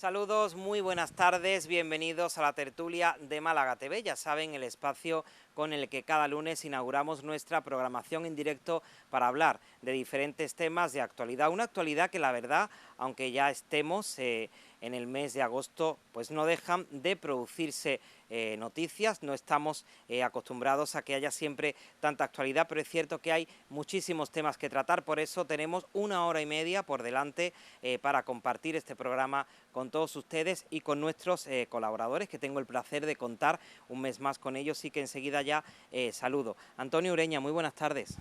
Saludos, muy buenas tardes, bienvenidos a la tertulia de Málaga TV, ya saben, el espacio con el que cada lunes inauguramos nuestra programación en directo para hablar de diferentes temas de actualidad, una actualidad que la verdad, aunque ya estemos en el mes de agosto, pues no dejan de producirse noticias, no estamos acostumbrados a que haya siempre tanta actualidad, pero es cierto que hay muchísimos temas que tratar, por eso tenemos 1 hora y media por delante para compartir este programa con todos ustedes y con nuestros colaboradores, que tengo el placer de contar un mes más con ellos y que enseguida ya saludo. Antonio Ureña, muy buenas tardes.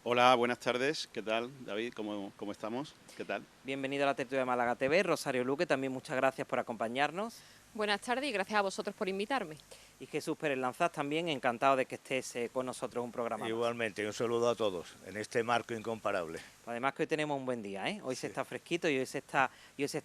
Hola, buenas tardes. ¿Qué tal, David? ¿Cómo estamos? ¿Qué tal? Bienvenido a la tertulia de Málaga TV. Rosario Luque, también muchas gracias por acompañarnos. Buenas tardes y gracias a vosotros por invitarme. Y Jesús Pérez Lanzás, también encantado de que estés con nosotros un programa Igualmente, más. Un saludo a todos en este marco incomparable. Además que hoy tenemos un buen día, ¿eh? Hoy sí. Se está fresquito y hoy se está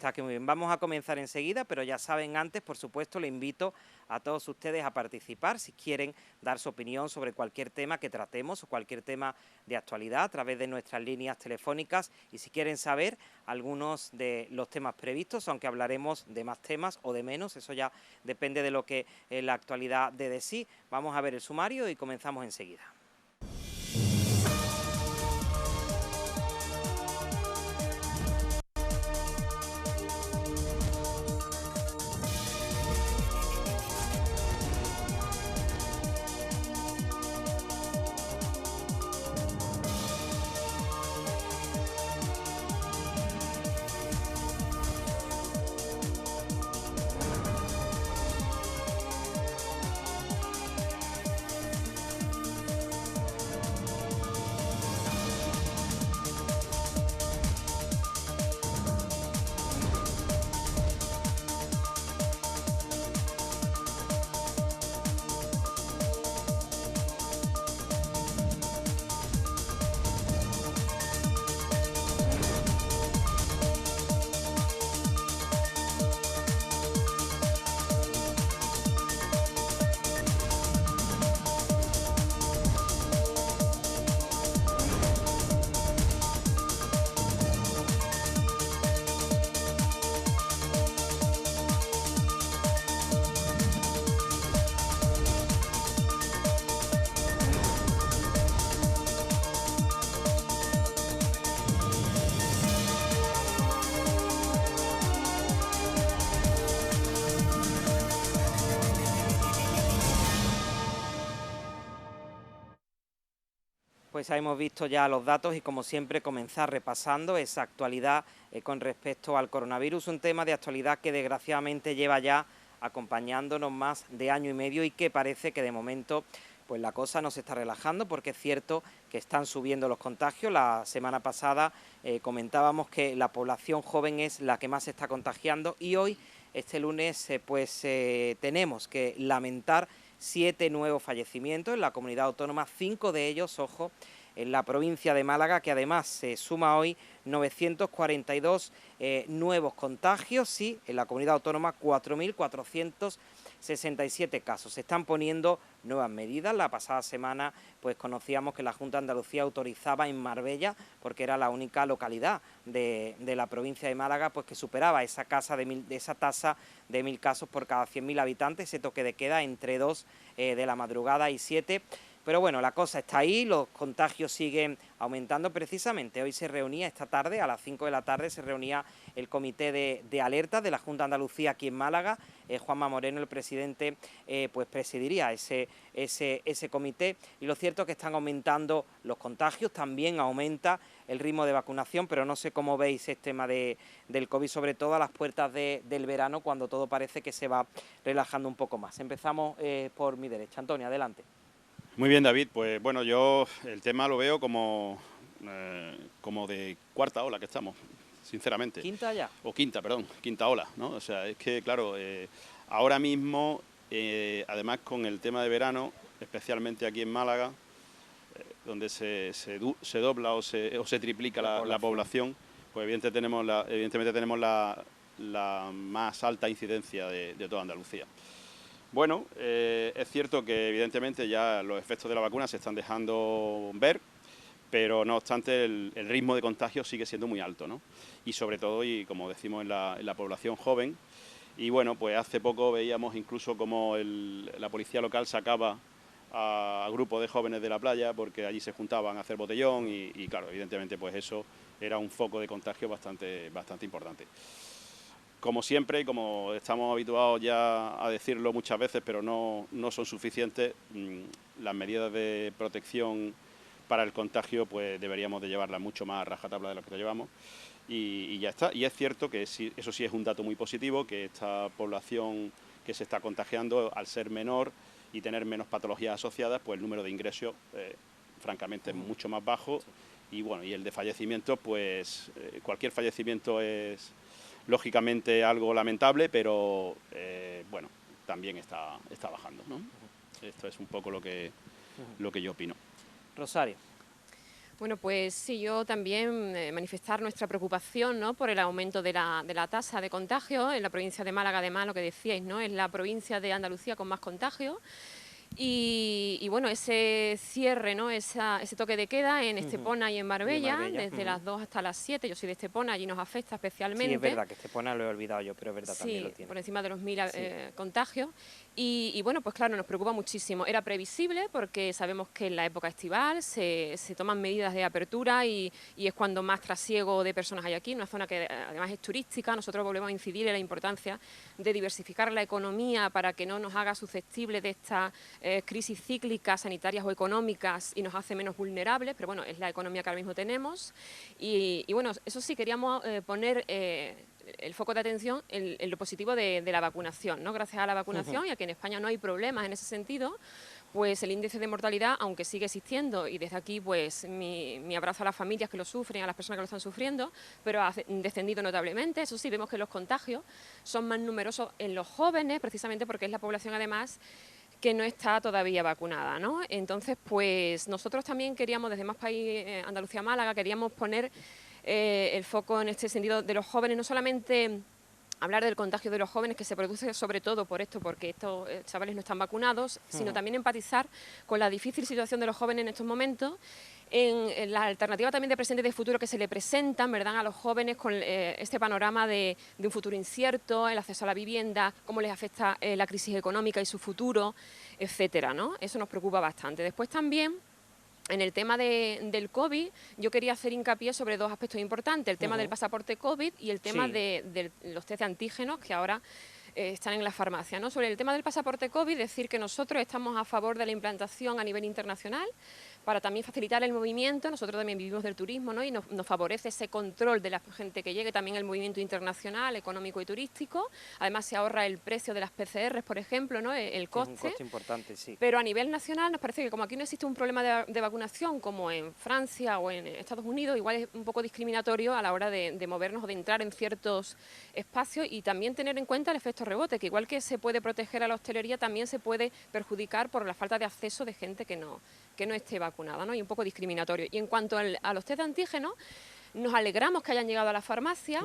aquí muy bien. Vamos a comenzar enseguida, pero ya saben antes, por supuesto, le invito a todos ustedes a participar si quieren dar su opinión sobre cualquier tema que tratemos o cualquier tema de actualidad a través de nuestras líneas telefónicas, y si quieren saber algunos de los temas previstos, aunque hablaremos de más temas o de menos, eso ya depende de lo que la actualidad dé de sí. Vamos a ver el sumario y comenzamos enseguida. Pues hemos visto ya los datos y, como siempre, comenzar repasando esa actualidad con respecto al coronavirus, un tema de actualidad que desgraciadamente lleva ya acompañándonos más de año y medio y que parece que de momento pues la cosa no se está relajando, porque es cierto que están subiendo los contagios. La semana pasada comentábamos que la población joven es la que más se está contagiando y hoy, este lunes, tenemos que lamentar 7 nuevos fallecimientos en la comunidad autónoma, 5 de ellos, ojo, en la provincia de Málaga, que además se suma hoy 942 nuevos contagios y en la comunidad autónoma 4.467 casos. Se están poniendo nuevas medidas. La pasada semana pues conocíamos que la Junta de Andalucía autorizaba en Marbella, porque era la única localidad de la provincia de Málaga pues que superaba esa tasa de 1.000 casos por cada 100.000 habitantes, ese toque de queda entre 2 de la madrugada y 7. Pero bueno, la cosa está ahí, los contagios siguen aumentando. Precisamente hoy se reunía, esta tarde, a las 5 de la tarde, se reunía el comité de alerta de la Junta de Andalucía aquí en Málaga. Juanma Moreno, el presidente, pues presidiría ese comité. Y lo cierto es que están aumentando los contagios, también aumenta el ritmo de vacunación, pero no sé cómo veis el tema del COVID, sobre todo a las puertas del verano, cuando todo parece que se va relajando un poco más. Empezamos por mi derecha. Antonio, adelante. Muy bien, David. Pues bueno, yo el tema lo veo como de cuarta ola que estamos, sinceramente. ¿Quinta ya? O quinta, perdón, quinta ola, ¿no? O sea, es que, claro, ahora mismo, además con el tema de verano, especialmente aquí en Málaga, donde se dobla o se triplica la población, pues evidentemente tenemos la más alta incidencia de toda Andalucía. Bueno, es cierto que evidentemente ya los efectos de la vacuna se están dejando ver, pero no obstante el ritmo de contagio sigue siendo muy alto, ¿no? Y sobre todo, y como decimos, en la población joven. Y bueno, pues hace poco veíamos incluso como la policía local sacaba a grupos de jóvenes de la playa porque allí se juntaban a hacer botellón y claro, evidentemente pues eso era un foco de contagio bastante importante. Como siempre, y como estamos habituados ya a decirlo muchas veces, pero no son suficientes, las medidas de protección para el contagio pues deberíamos de llevarlas mucho más a rajatabla de lo que lo llevamos y ya está. Y es cierto que sí, eso sí es un dato muy positivo, que esta población que se está contagiando, al ser menor y tener menos patologías asociadas, pues el número de ingresos francamente es mucho más bajo y bueno, y el de fallecimientos, pues cualquier fallecimiento es lógicamente algo lamentable, pero bueno, también está bajando, ¿no? Esto es un poco lo que yo opino. Rosario. Bueno, pues sí, yo también manifestar nuestra preocupación, ¿no?, por el aumento de la tasa de contagio en la provincia de Málaga. Además, lo que decíais, ¿no?, es la provincia de Andalucía con más contagios. Y bueno, ese cierre, ¿no?, ese toque de queda en Estepona y en Marbella, desde las 2 hasta las 7, yo soy de Estepona, allí nos afecta especialmente. Sí, es verdad que Estepona lo he olvidado yo, pero es verdad, también lo tiene. Por encima de los 1000 contagios. Y bueno, pues claro, nos preocupa muchísimo. Era previsible porque sabemos que en la época estival se toman medidas de apertura y es cuando más trasiego de personas hay aquí, una zona que además es turística. Nosotros volvemos a incidir en la importancia de diversificar la economía para que no nos haga susceptibles de estas crisis cíclicas, sanitarias o económicas y nos hace menos vulnerables, pero bueno, es la economía que ahora mismo tenemos. Y bueno, eso sí, queríamos poner el foco de atención en lo positivo de la vacunación, ¿no? Gracias a la vacunación y a que en España no hay problemas en ese sentido, pues el índice de mortalidad, aunque sigue existiendo, y desde aquí pues mi abrazo a las familias que lo sufren, a las personas que lo están sufriendo, pero ha descendido notablemente. Eso sí, vemos que los contagios son más numerosos en los jóvenes, precisamente porque es la población además que no está todavía vacunada, ¿no? Entonces, pues nosotros también queríamos, desde Más País Andalucía Málaga, queríamos poner el foco en este sentido de los jóvenes, no solamente hablar del contagio de los jóvenes, que se produce sobre todo por esto, porque estos chavales no están vacunados, sino también empatizar con la difícil situación de los jóvenes en estos momentos, en la alternativa también de presente y de futuro que se le presentan, ¿verdad?, a los jóvenes con este panorama de un futuro incierto, el acceso a la vivienda, cómo les afecta la crisis económica y su futuro, etcétera, ¿no? Eso nos preocupa bastante. Después también, en el tema del COVID, yo quería hacer hincapié sobre dos aspectos importantes, el tema del pasaporte COVID y el tema de los test de antígenos que ahora están en la farmacia, ¿no? Sobre el tema del pasaporte COVID, decir que nosotros estamos a favor de la implantación a nivel internacional para también facilitar el movimiento. Nosotros también vivimos del turismo, ¿no?, y nos favorece ese control de la gente que llegue, también el movimiento internacional, económico y turístico. Además se ahorra el precio de las PCR, por ejemplo, ¿no?, el coste. Es un coste importante, sí. Pero a nivel nacional nos parece que como aquí no existe un problema de vacunación como en Francia o en Estados Unidos, igual es un poco discriminatorio a la hora de movernos o de entrar en ciertos espacios, y también tener en cuenta el efecto rebote, que igual que se puede proteger a la hostelería, también se puede perjudicar por la falta de acceso de gente que no esté vacunada, ¿no? Y un poco discriminatorio. Y en cuanto a los test de antígenos, nos alegramos que hayan llegado a la farmacia,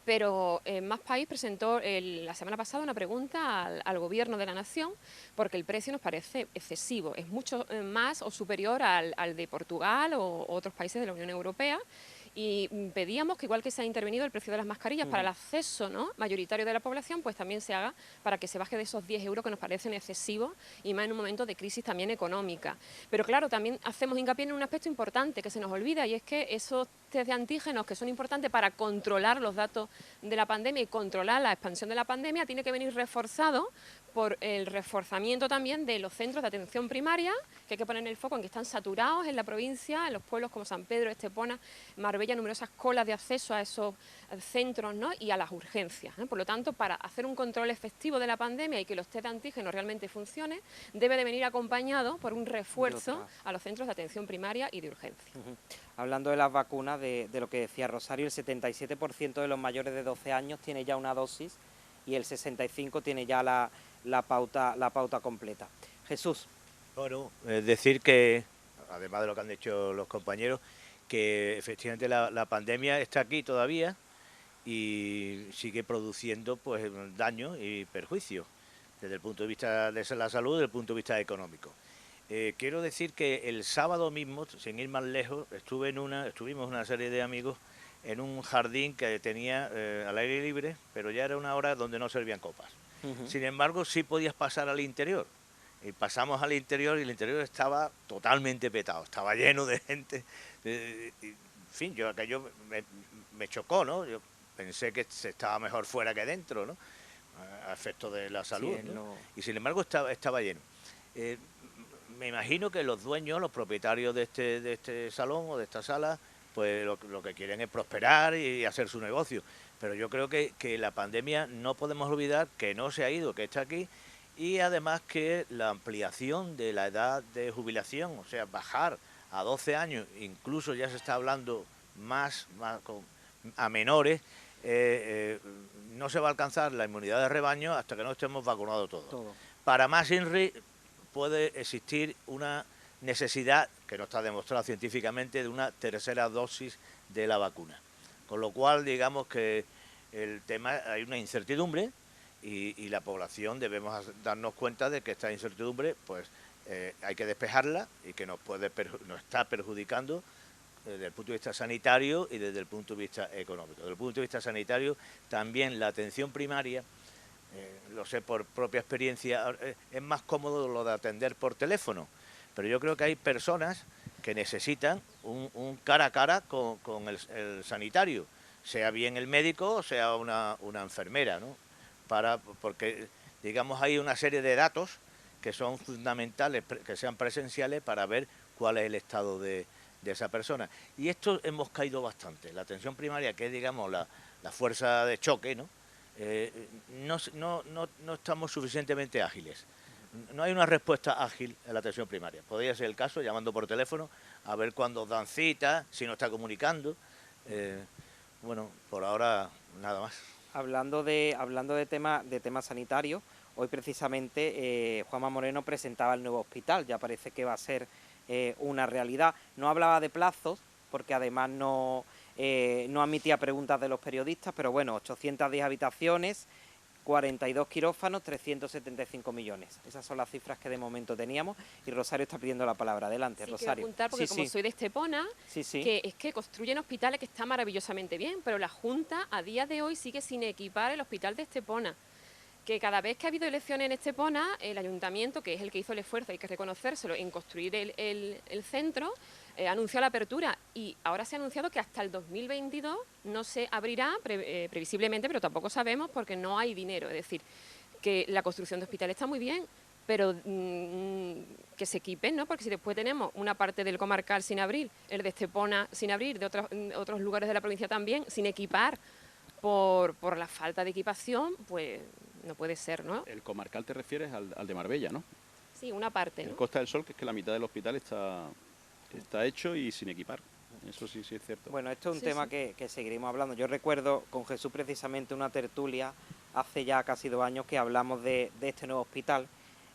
pero Más País presentó la semana pasada una pregunta al Gobierno de la Nación, porque el precio nos parece excesivo, es mucho más o superior al de Portugal o otros países de la Unión Europea. Y pedíamos que, igual que se ha intervenido el precio de las mascarillas para el acceso, ¿no?, mayoritario de la población, pues también se haga para que se baje de esos 10 euros que nos parecen excesivos, y más en un momento de crisis también económica. Pero claro, también hacemos hincapié en un aspecto importante que se nos olvida, y es que esos test de antígenos, que son importantes para controlar los datos de la pandemia y controlar la expansión de la pandemia, tiene que venir reforzado por el reforzamiento también de los centros de atención primaria, que hay que poner el foco en que están saturados en la provincia, en los pueblos como San Pedro, Estepona, Marbella, numerosas colas de acceso a esos centros, ¿no?, y a las urgencias, ¿eh? Por lo tanto, para hacer un control efectivo de la pandemia y que los test de antígenos realmente funcionen, debe de venir acompañado por un refuerzo a los centros de atención primaria y de urgencia. Hablando de las vacunas, de lo que decía Rosario, el 77% de los mayores de 12 años tiene ya una dosis y el 65% tiene ya la pauta completa. Jesús. Bueno, decir que, además de lo que han dicho los compañeros, que efectivamente la pandemia está aquí todavía y sigue produciendo pues daños y perjuicios desde el punto de vista de la salud, desde el punto de vista económico. Quiero decir que el sábado mismo, sin ir más lejos, estuvimos una serie de amigos en un jardín que tenía al aire libre, pero ya era una hora donde no servían copas. Sin embargo, sí podías pasar al interior. Y pasamos al interior y el interior estaba totalmente petado, estaba lleno de gente. En fin, aquello me chocó, ¿no? Yo pensé que se estaba mejor fuera que dentro, ¿no? A efecto de la salud, Sí, ¿no? Y sin embargo estaba lleno. Me imagino que los dueños, los propietarios de este salón o de esta sala, pues lo que quieren es prosperar y hacer su negocio. Pero yo creo que la pandemia no podemos olvidar que no se ha ido, que está aquí, y además que la ampliación de la edad de jubilación, o sea, bajar a 12 años, incluso ya se está hablando a menores, no se va a alcanzar la inmunidad de rebaño hasta que no estemos vacunados todos. Para más INRI puede existir una necesidad, que no está demostrada científicamente, de una tercera dosis de la vacuna. Con lo cual, digamos que el tema, hay una incertidumbre y la población debemos darnos cuenta de que esta incertidumbre pues hay que despejarla y que nos está perjudicando desde el punto de vista sanitario y desde el punto de vista económico. Desde el punto de vista sanitario, también la atención primaria, lo sé por propia experiencia, es más cómodo lo de atender por teléfono, pero yo creo que hay personas que necesitan un cara a cara con el sanitario, sea bien el médico o sea una enfermera, ¿no? Porque, digamos, hay una serie de datos que son fundamentales, que sean presenciales para ver cuál es el estado de esa persona. Y esto hemos caído bastante. La atención primaria, que es, digamos, la fuerza de choque, ¿no? No estamos suficientemente ágiles. No hay una respuesta ágil en la atención primaria. Podría ser el caso, llamando por teléfono, a ver cuándo dan cita, si no está comunicando. Bueno, por ahora nada más. Hablando de temas sanitarios, hoy precisamente Juanma Moreno presentaba el nuevo hospital, ya parece que va a ser una realidad. No hablaba de plazos, porque además no admitía preguntas de los periodistas, pero bueno, 810 habitaciones, 42 quirófanos, 375 millones. Esas son las cifras que de momento teníamos y Rosario está pidiendo la palabra. Adelante, sí, Rosario. Quiero apuntar, porque como soy de Estepona, que es que construyen hospitales que están maravillosamente bien, pero la Junta a día de hoy sigue sin equipar el hospital de Estepona. Que cada vez que ha habido elecciones en Estepona, el ayuntamiento, que es el que hizo el esfuerzo, hay que reconocérselo, en construir el centro, anunció la apertura y ahora se ha anunciado que hasta el 2022 no se abrirá previsiblemente, pero tampoco sabemos porque no hay dinero. Es decir, que la construcción de hospitales está muy bien, pero que se equipen, ¿no? Porque si después tenemos una parte del comarcal sin abrir, el de Estepona sin abrir, de otros lugares de la provincia también, sin equipar por la falta de equipación, pues no puede ser, ¿no? El comarcal te refieres al de Marbella, ¿no? Sí, una parte, ¿no? El Costa del Sol, que es que la mitad del hospital está hecho y sin equipar. Eso sí es cierto. Bueno, esto es un tema que seguiremos hablando. Yo recuerdo con Jesús precisamente una tertulia hace ya casi 2 años que hablamos de este nuevo hospital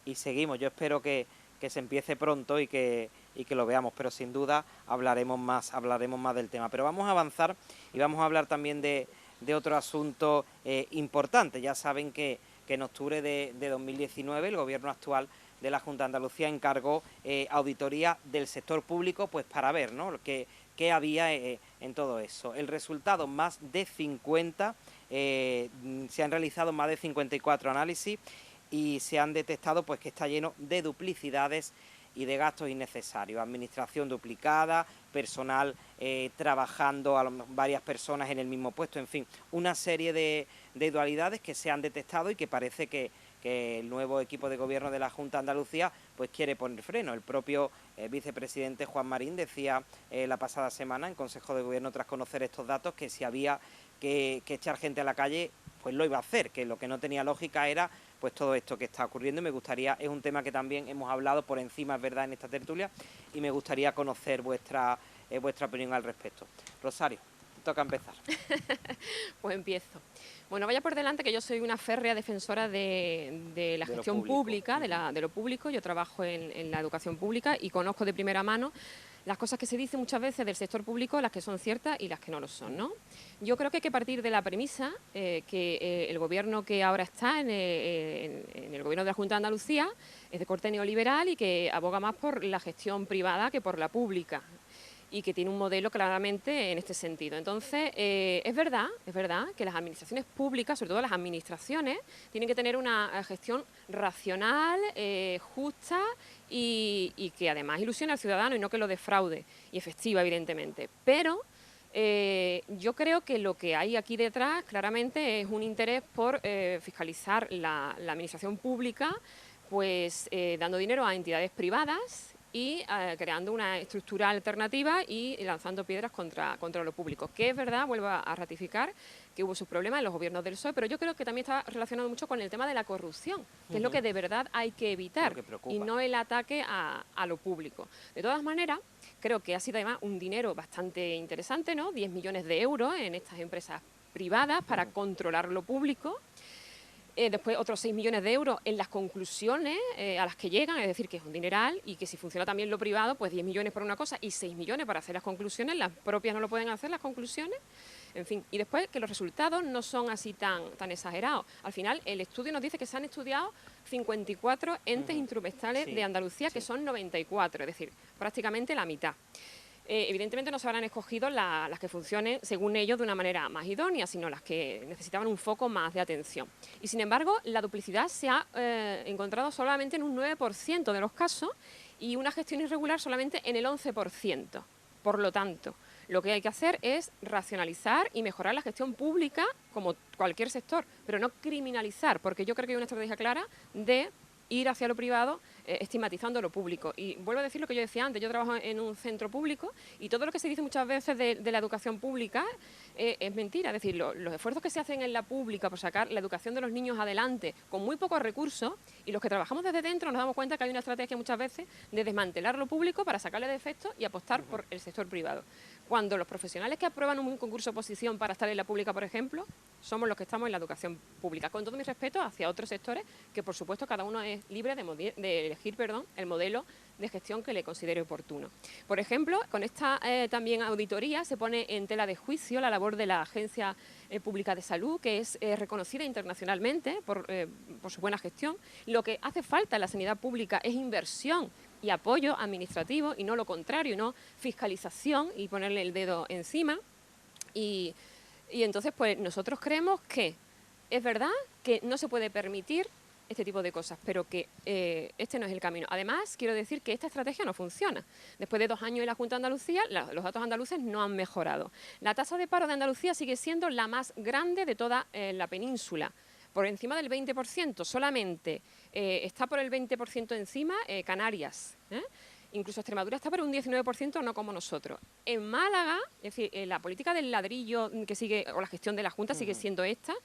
y seguimos. Yo espero que se empiece pronto y que lo veamos, pero sin duda hablaremos más del tema. Pero vamos a avanzar y vamos a hablar también de otro asunto importante. Ya saben que en octubre de 2019 el gobierno actual de la Junta de Andalucía encargó auditoría del sector público, pues para ver, ¿no?, qué había en todo eso. El resultado, más de 50, se han realizado más de 54 análisis y se han detectado pues que está lleno de duplicidades y de gastos innecesarios, administración duplicada, personal trabajando varias personas en el mismo puesto, en fin, una serie de dualidades que se han detectado y que parece que el nuevo equipo de gobierno de la Junta de Andalucía pues quiere poner freno. El propio vicepresidente Juan Marín decía la pasada semana en Consejo de Gobierno, tras conocer estos datos, que si había que echar gente a la calle, pues lo iba a hacer, que lo que no tenía lógica era pues todo esto que está ocurriendo. Y me gustaría, es un tema que también hemos hablado por encima, es verdad, en esta tertulia, y me gustaría conocer vuestra opinión al respecto. Rosario, te toca empezar. Pues empiezo. Bueno, vaya por delante que yo soy una férrea defensora de la gestión pública, de lo público. Yo trabajo en la educación pública y conozco de primera mano las cosas que se dicen muchas veces del sector público, las que son ciertas y las que no lo son, ¿no? Yo creo que hay que partir de la premisa que el gobierno que ahora está en el gobierno de la Junta de Andalucía es de corte neoliberal y que aboga más por la gestión privada que por la pública, y que tiene un modelo claramente en este sentido. Entonces, es verdad que las administraciones públicas, sobre todo las administraciones, tienen que tener una gestión racional, justa y que además ilusione al ciudadano y no que lo defraude, y efectiva, evidentemente. Pero yo creo que lo que hay aquí detrás claramente es un interés por fiscalizar la administración pública, pues dando dinero a entidades privadas y creando una estructura alternativa y lanzando piedras contra lo público. Que es verdad, vuelvo a ratificar, que hubo sus problemas en los gobiernos del PSOE, pero yo creo que también está relacionado mucho con el tema de la corrupción, que es lo que de verdad hay que evitar, y no el ataque a lo público. De todas maneras, creo que ha sido además un dinero bastante interesante, ¿no? 10 millones de euros en estas empresas privadas para controlar lo público. Después otros 6 millones de euros en las conclusiones a las que llegan, es decir, que es un dineral y que si funciona también lo privado, pues 10 millones para una cosa y 6 millones para hacer las conclusiones, las propias no lo pueden hacer las conclusiones, en fin. Y después que los resultados no son así tan exagerados. Al final el estudio nos dice que se han estudiado 54 entes instrumentales de Andalucía, que son 94, es decir, prácticamente la mitad. Evidentemente no se habrán escogido las que funcionen, según ellos, de una manera más idónea, sino las que necesitaban un foco más de atención. Y sin embargo, la duplicidad se ha encontrado solamente en un 9% de los casos y una gestión irregular solamente en el 11%. Por lo tanto, lo que hay que hacer es racionalizar y mejorar la gestión pública como cualquier sector, pero no criminalizar, porque yo creo que hay una estrategia clara de ir hacia lo privado, estigmatizando lo público. Y vuelvo a decir lo que yo decía antes, yo trabajo en un centro público y todo lo que se dice muchas veces de la educación pública es mentira. Es decir, los esfuerzos que se hacen en la pública por sacar la educación de los niños adelante con muy pocos recursos, y los que trabajamos desde dentro nos damos cuenta que hay una estrategia muchas veces de desmantelar lo público para sacarle defectos y apostar por el sector privado. Cuando los profesionales que aprueban un concurso de oposición para estar en la pública, por ejemplo, somos los que estamos en la educación pública, con todo mi respeto hacia otros sectores que, por supuesto, cada uno es libre de elegir el modelo de gestión que le considere oportuno. Por ejemplo, con esta también auditoría se pone en tela de juicio la labor de la Agencia Pública de Salud, que es reconocida internacionalmente por su buena gestión. Lo que hace falta en la sanidad pública es inversión y apoyo administrativo, y no lo contrario, no fiscalización y ponerle el dedo encima. Y entonces, pues nosotros creemos que es verdad que no se puede permitir este tipo de cosas, pero que este no es el camino. Además, quiero decir que esta estrategia no funciona. Después de 2 años en la Junta de Andalucía, los datos andaluces no han mejorado. La tasa de paro de Andalucía sigue siendo la más grande de toda la península, por encima del 20%. Solamente está por el 20% encima Canarias, incluso Extremadura está por un 19%, no como nosotros. En Málaga, es decir, la política del ladrillo que sigue, o la gestión de la Junta sigue siendo esta,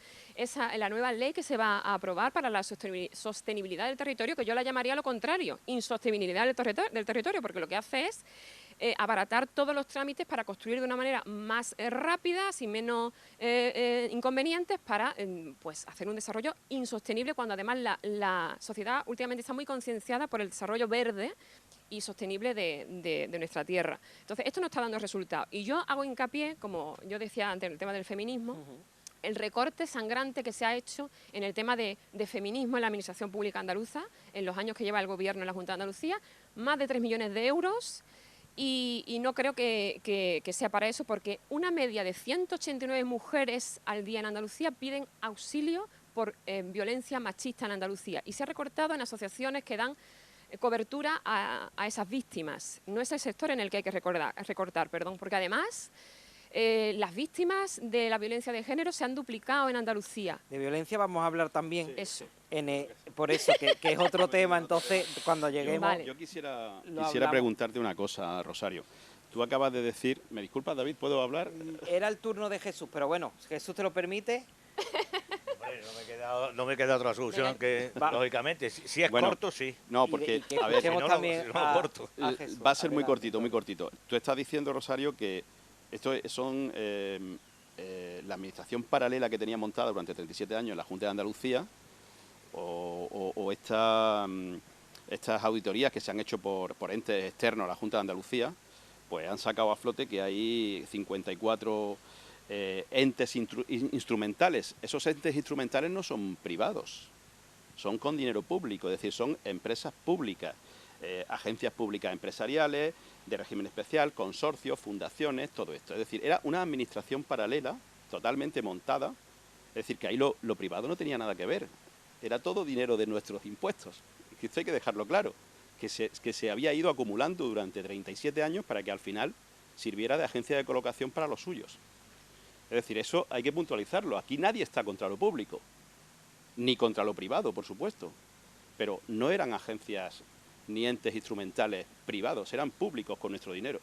la nueva ley que se va a aprobar para la sostenibilidad del territorio, que yo la llamaría lo contrario, insostenibilidad del territorio, porque lo que hace es abaratar todos los trámites para construir de una manera más rápida, sin menos inconvenientes, para pues hacer un desarrollo insostenible, cuando además la sociedad últimamente está muy concienciada por el desarrollo verde y sostenible de nuestra tierra. Entonces, esto no está dando resultados. Y yo hago hincapié, como yo decía antes, en el tema del feminismo, el recorte sangrante que se ha hecho en el tema de feminismo en la administración pública andaluza, en los años que lleva el gobierno en la Junta de Andalucía, más de 3 millones de euros, y no creo que sea para eso, porque una media de 189 mujeres al día en Andalucía piden auxilio por violencia machista en Andalucía, y se ha recortado en asociaciones que dan cobertura a esas víctimas. No es el sector en el que hay que recortar, porque además las víctimas de la violencia de género se han duplicado en Andalucía. De violencia vamos a hablar también. Sí. Eso. Por eso, que es otro tema, entonces, cuando lleguemos... Vale. Yo quisiera preguntarte una cosa, Rosario. Tú acabas de decir... ¿Me disculpas, David? ¿Puedo hablar? Era el turno de Jesús, pero bueno, Jesús te lo permite... No me queda otra solución que, lógicamente, si es corto, sí. No, porque, a ver, si no, también corto. Va a ser muy cortito, muy cortito. Tú estás diciendo, Rosario, que esto son la administración paralela que tenía montada durante 37 años en la Junta de Andalucía, o estas auditorías que se han hecho por entes externos a la Junta de Andalucía, pues han sacado a flote que hay 54 entes instrumentales. Esos entes instrumentales no son privados, son con dinero público, es decir, son empresas públicas, agencias públicas empresariales, de régimen especial, consorcios, fundaciones, todo esto. Es decir, era una administración paralela, totalmente montada, es decir, que ahí lo privado no tenía nada que ver, era todo dinero de nuestros impuestos. Y esto hay que dejarlo claro, que se había ido acumulando durante 37 años para que al final sirviera de agencia de colocación para los suyos. Es decir, eso hay que puntualizarlo. Aquí nadie está contra lo público, ni contra lo privado, por supuesto, pero no eran agencias ni entes instrumentales privados, eran públicos con nuestro dinero.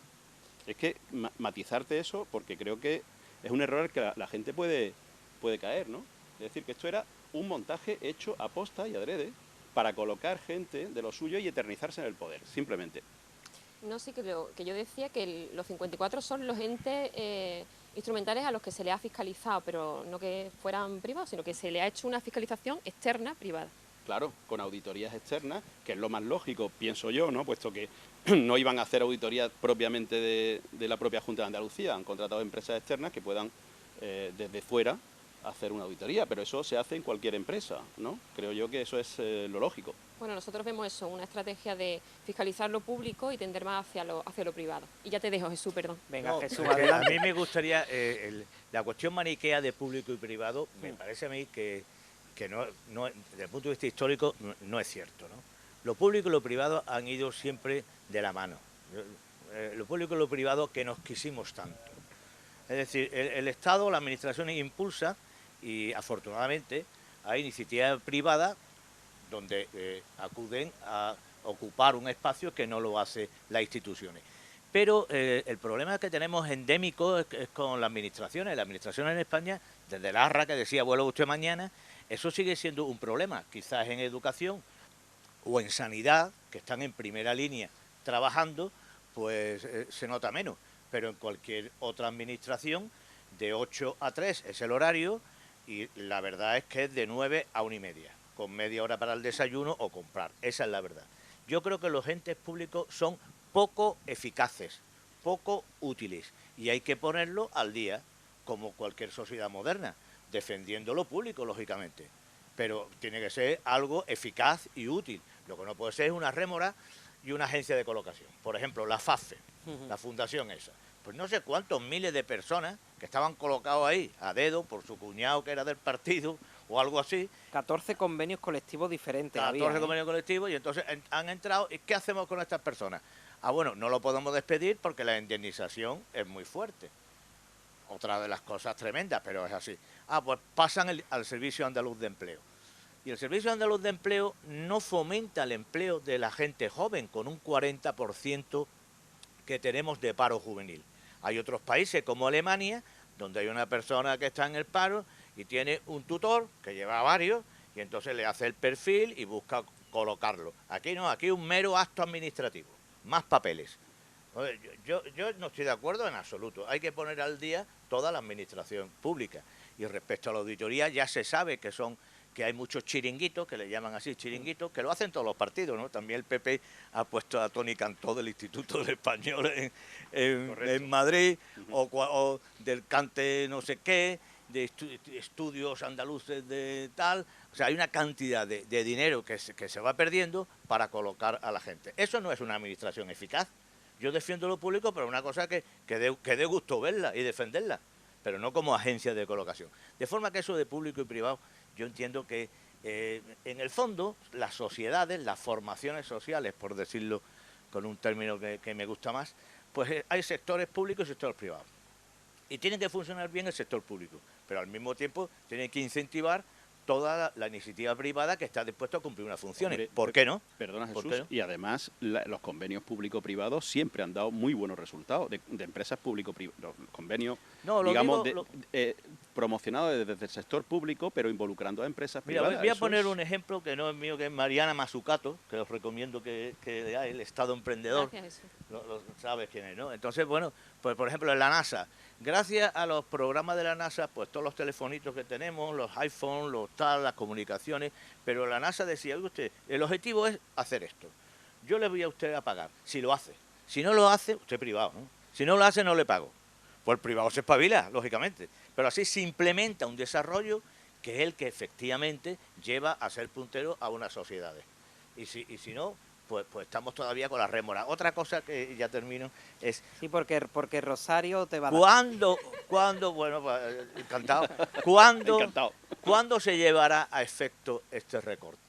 Es que matizarte eso, porque creo que es un error al que la gente puede caer, ¿no? Es decir, que esto era un montaje hecho a posta y adrede para colocar gente de lo suyo y eternizarse en el poder, simplemente. No, sí, que yo decía que los 54 son los entes instrumentales a los que se le ha fiscalizado, pero no que fueran privados, sino que se le ha hecho una fiscalización externa privada. Claro, con auditorías externas, que es lo más lógico, pienso yo, ¿no? Puesto que no iban a hacer auditorías propiamente de la propia Junta de Andalucía, han contratado empresas externas que puedan desde fuera hacer una auditoría, pero eso se hace en cualquier empresa, ¿no? Creo yo que eso es lo lógico. Bueno, nosotros vemos eso, una estrategia de fiscalizar lo público y tender más hacia lo privado. Y ya te dejo, Jesús, perdón. Venga, No, Jesús, a adelante. mí me gustaría, la cuestión maniquea de público y privado, me parece a mí que no, desde el punto de vista histórico no es cierto, ¿no? Lo público y lo privado han ido siempre de la mano. Lo público y lo privado que nos quisimos tanto. Es decir, el Estado, la Administración impulsa, y afortunadamente hay iniciativa privada donde acuden a ocupar un espacio que no lo hace las instituciones. Pero el problema que tenemos endémico es con las administraciones. La administración en España, desde la ARRA, que decía vuelva usted mañana, eso sigue siendo un problema. Quizás en educación o en sanidad, que están en primera línea trabajando, pues se nota menos. Pero en cualquier otra administración, de 8 a 3 es el horario, y la verdad es que es de 9 a 1:30, con media hora para el desayuno o comprar. Esa es la verdad. Yo creo que los entes públicos son poco eficaces, poco útiles, y hay que ponerlo al día, como cualquier sociedad moderna, defendiendo lo público, lógicamente. Pero tiene que ser algo eficaz y útil. Lo que no puede ser es una rémora y una agencia de colocación. Por ejemplo, la FAFE, la fundación esa. Pues no sé cuántos miles de personas que estaban colocados ahí a dedo por su cuñado que era del partido o algo así. 14 convenios colectivos diferentes 14 había, ¿eh? convenios colectivos, y entonces han entrado. ¿Y qué hacemos con estas personas? Bueno, no lo podemos despedir porque la indemnización es muy fuerte. Otra de las cosas tremendas, pero es así. Pues pasan al Servicio Andaluz de Empleo. Y el Servicio Andaluz de Empleo no fomenta el empleo de la gente joven, con un 40% que tenemos de paro juvenil. Hay otros países como Alemania, donde hay una persona que está en el paro y tiene un tutor que lleva varios, y entonces le hace el perfil y busca colocarlo. Aquí no, aquí un mero acto administrativo, más papeles. Yo no estoy de acuerdo en absoluto. Hay que poner al día toda la administración pública. Y respecto a la auditoría, ya se sabe que hay muchos chiringuitos, que le llaman así chiringuitos, que lo hacen todos los partidos, ¿no? También el PP ha puesto a Toni Cantó del Instituto del Español en Madrid, o del Cante no sé qué, de estudios andaluces de tal. O sea, hay una cantidad de dinero que se va perdiendo para colocar a la gente. Eso no es una administración eficaz. Yo defiendo lo público, pero una cosa que dé gusto verla y defenderla, pero no como agencia de colocación. De forma que eso de público y privado, yo entiendo que en el fondo las sociedades, las formaciones sociales, por decirlo con un término que me gusta más, pues hay sectores públicos y sectores privados. Y tiene que funcionar bien el sector público, pero al mismo tiempo tiene que incentivar toda la iniciativa privada que está dispuesta a cumplir unas funciones. Hombre, ¿Por qué no? Perdona, Jesús, ¿Por qué no? y además los convenios público-privados siempre han dado muy buenos resultados de empresas público-privadas. Los convenios, digamos, promocionados desde el sector público, pero involucrando a empresas Mira, privadas. voy a poner un ejemplo que no es mío, que es Mariana Mazzucato, que os recomiendo que leáis, El Estado Emprendedor. Gracias, Jesús. Lo sabes quién es, ¿no? Entonces, bueno, pues por ejemplo en la NASA, gracias a los programas de la NASA, pues todos los telefonitos que tenemos, los iPhones, las comunicaciones, pero la NASA decía, oye usted, el objetivo es hacer esto. Yo le voy a usted a pagar, si lo hace. Si no lo hace, usted privado, ¿no? Si no lo hace, no le pago. Pues el privado se espabila, lógicamente. Pero así se implementa un desarrollo que es el que efectivamente lleva a ser puntero a unas sociedades. Y si no, pues estamos todavía con la rémora. Otra cosa que ya termino es... Sí, porque Rosario te va a dar. ¿Cuándo, bueno, pues, encantado, ¿cuándo se llevará a efecto este recorte?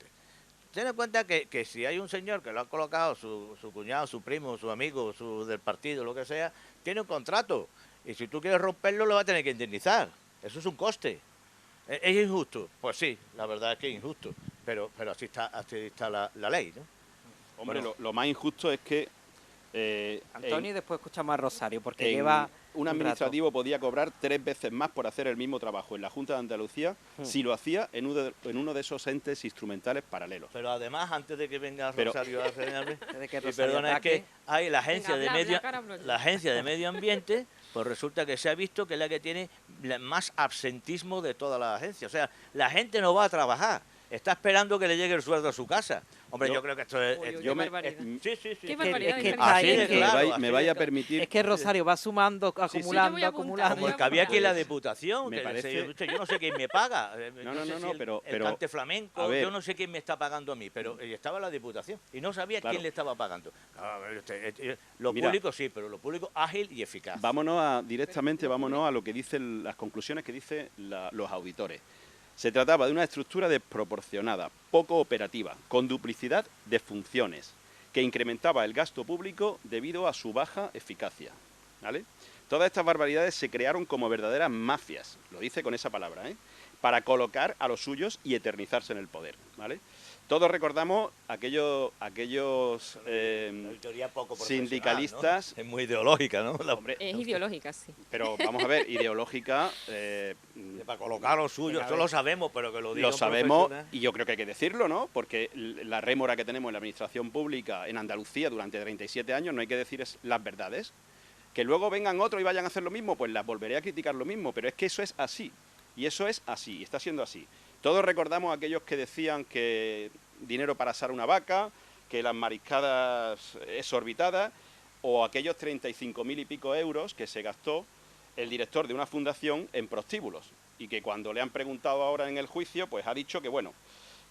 Ten en cuenta que si hay un señor que lo ha colocado, su cuñado, su primo, su amigo, su del partido, lo que sea, tiene un contrato. Y si tú quieres romperlo, lo va a tener que indemnizar. Eso es un coste. ¿Es injusto? Pues sí, la verdad es que es injusto. Pero así está la ley, ¿no? Hombre, Bueno, lo más injusto es que Antonio, y después escuchamos a Rosario, porque en lleva un administrativo podía cobrar 3 veces más por hacer el mismo trabajo en la Junta de Andalucía si lo hacía en uno de esos entes instrumentales paralelos. pero además, antes de que venga Pero- Rosario a señalarme, Desde que y Rosario perdona, es ataque. que hay la agencia, Venga, de habla, la agencia de medio ambiente, pues resulta que se ha visto que es la que tiene más absentismo de todas las agencias. O sea, la gente no va a trabajar, está esperando que le llegue el sueldo a su casa. Hombre, yo creo que esto es... Uy, uy, es- qué yo me- barbaridad. sí, sí, sí. Qué barbaridad. es que de está Así ahí, de es que- claro. me así vaya de a permitir... Es que Rosario va sumando, sí. acumulando, Yo voy apuntando, acumulando. Como el yo que había aquí en la Pues, Diputación, me que parece- decía, yo no sé quién me paga. No, Yo no, sé no, si no, el pero- cante flamenco, a ver. yo no sé quién me está pagando a mí, pero y estaba en la Diputación y no sabía Claro. quién le estaba pagando. Lo Mira. público sí, pero lo público ágil y eficaz. Directamente vámonos a lo que dicen las conclusiones que dicen los auditores. Se trataba de una estructura desproporcionada, poco operativa, con duplicidad de funciones, que incrementaba el gasto público debido a su baja eficacia. ¿Vale? Todas estas barbaridades se crearon como verdaderas mafias, lo dice con esa palabra, ¿eh? Para colocar a los suyos y eternizarse en el poder. ¿Vale? Todos recordamos aquellos Una teoría poco profesional, sindicalistas. ¿no? Es muy ideológica, ¿no? Hombre, Es ideológica, sí. pero vamos a ver, ideológica, Para colocar lo suyo, Venga, a eso ver. lo sabemos, pero que lo diga lo un sabemos profesional. y yo creo que hay que decirlo, ¿no? Porque la rémora que tenemos en la administración pública en Andalucía durante 37 años, no hay que decir las verdades. Que luego vengan otros y vayan a hacer lo mismo, pues las volveré a criticar lo mismo, pero es que eso es así. Y eso es así, y está siendo así. Todos recordamos a aquellos que decían que dinero para asar una vaca, que las mariscadas exorbitadas, o aquellos 35.000 y pico euros que se gastó el director de una fundación en prostíbulos. Y que cuando le han preguntado ahora en el juicio, pues ha dicho que, bueno,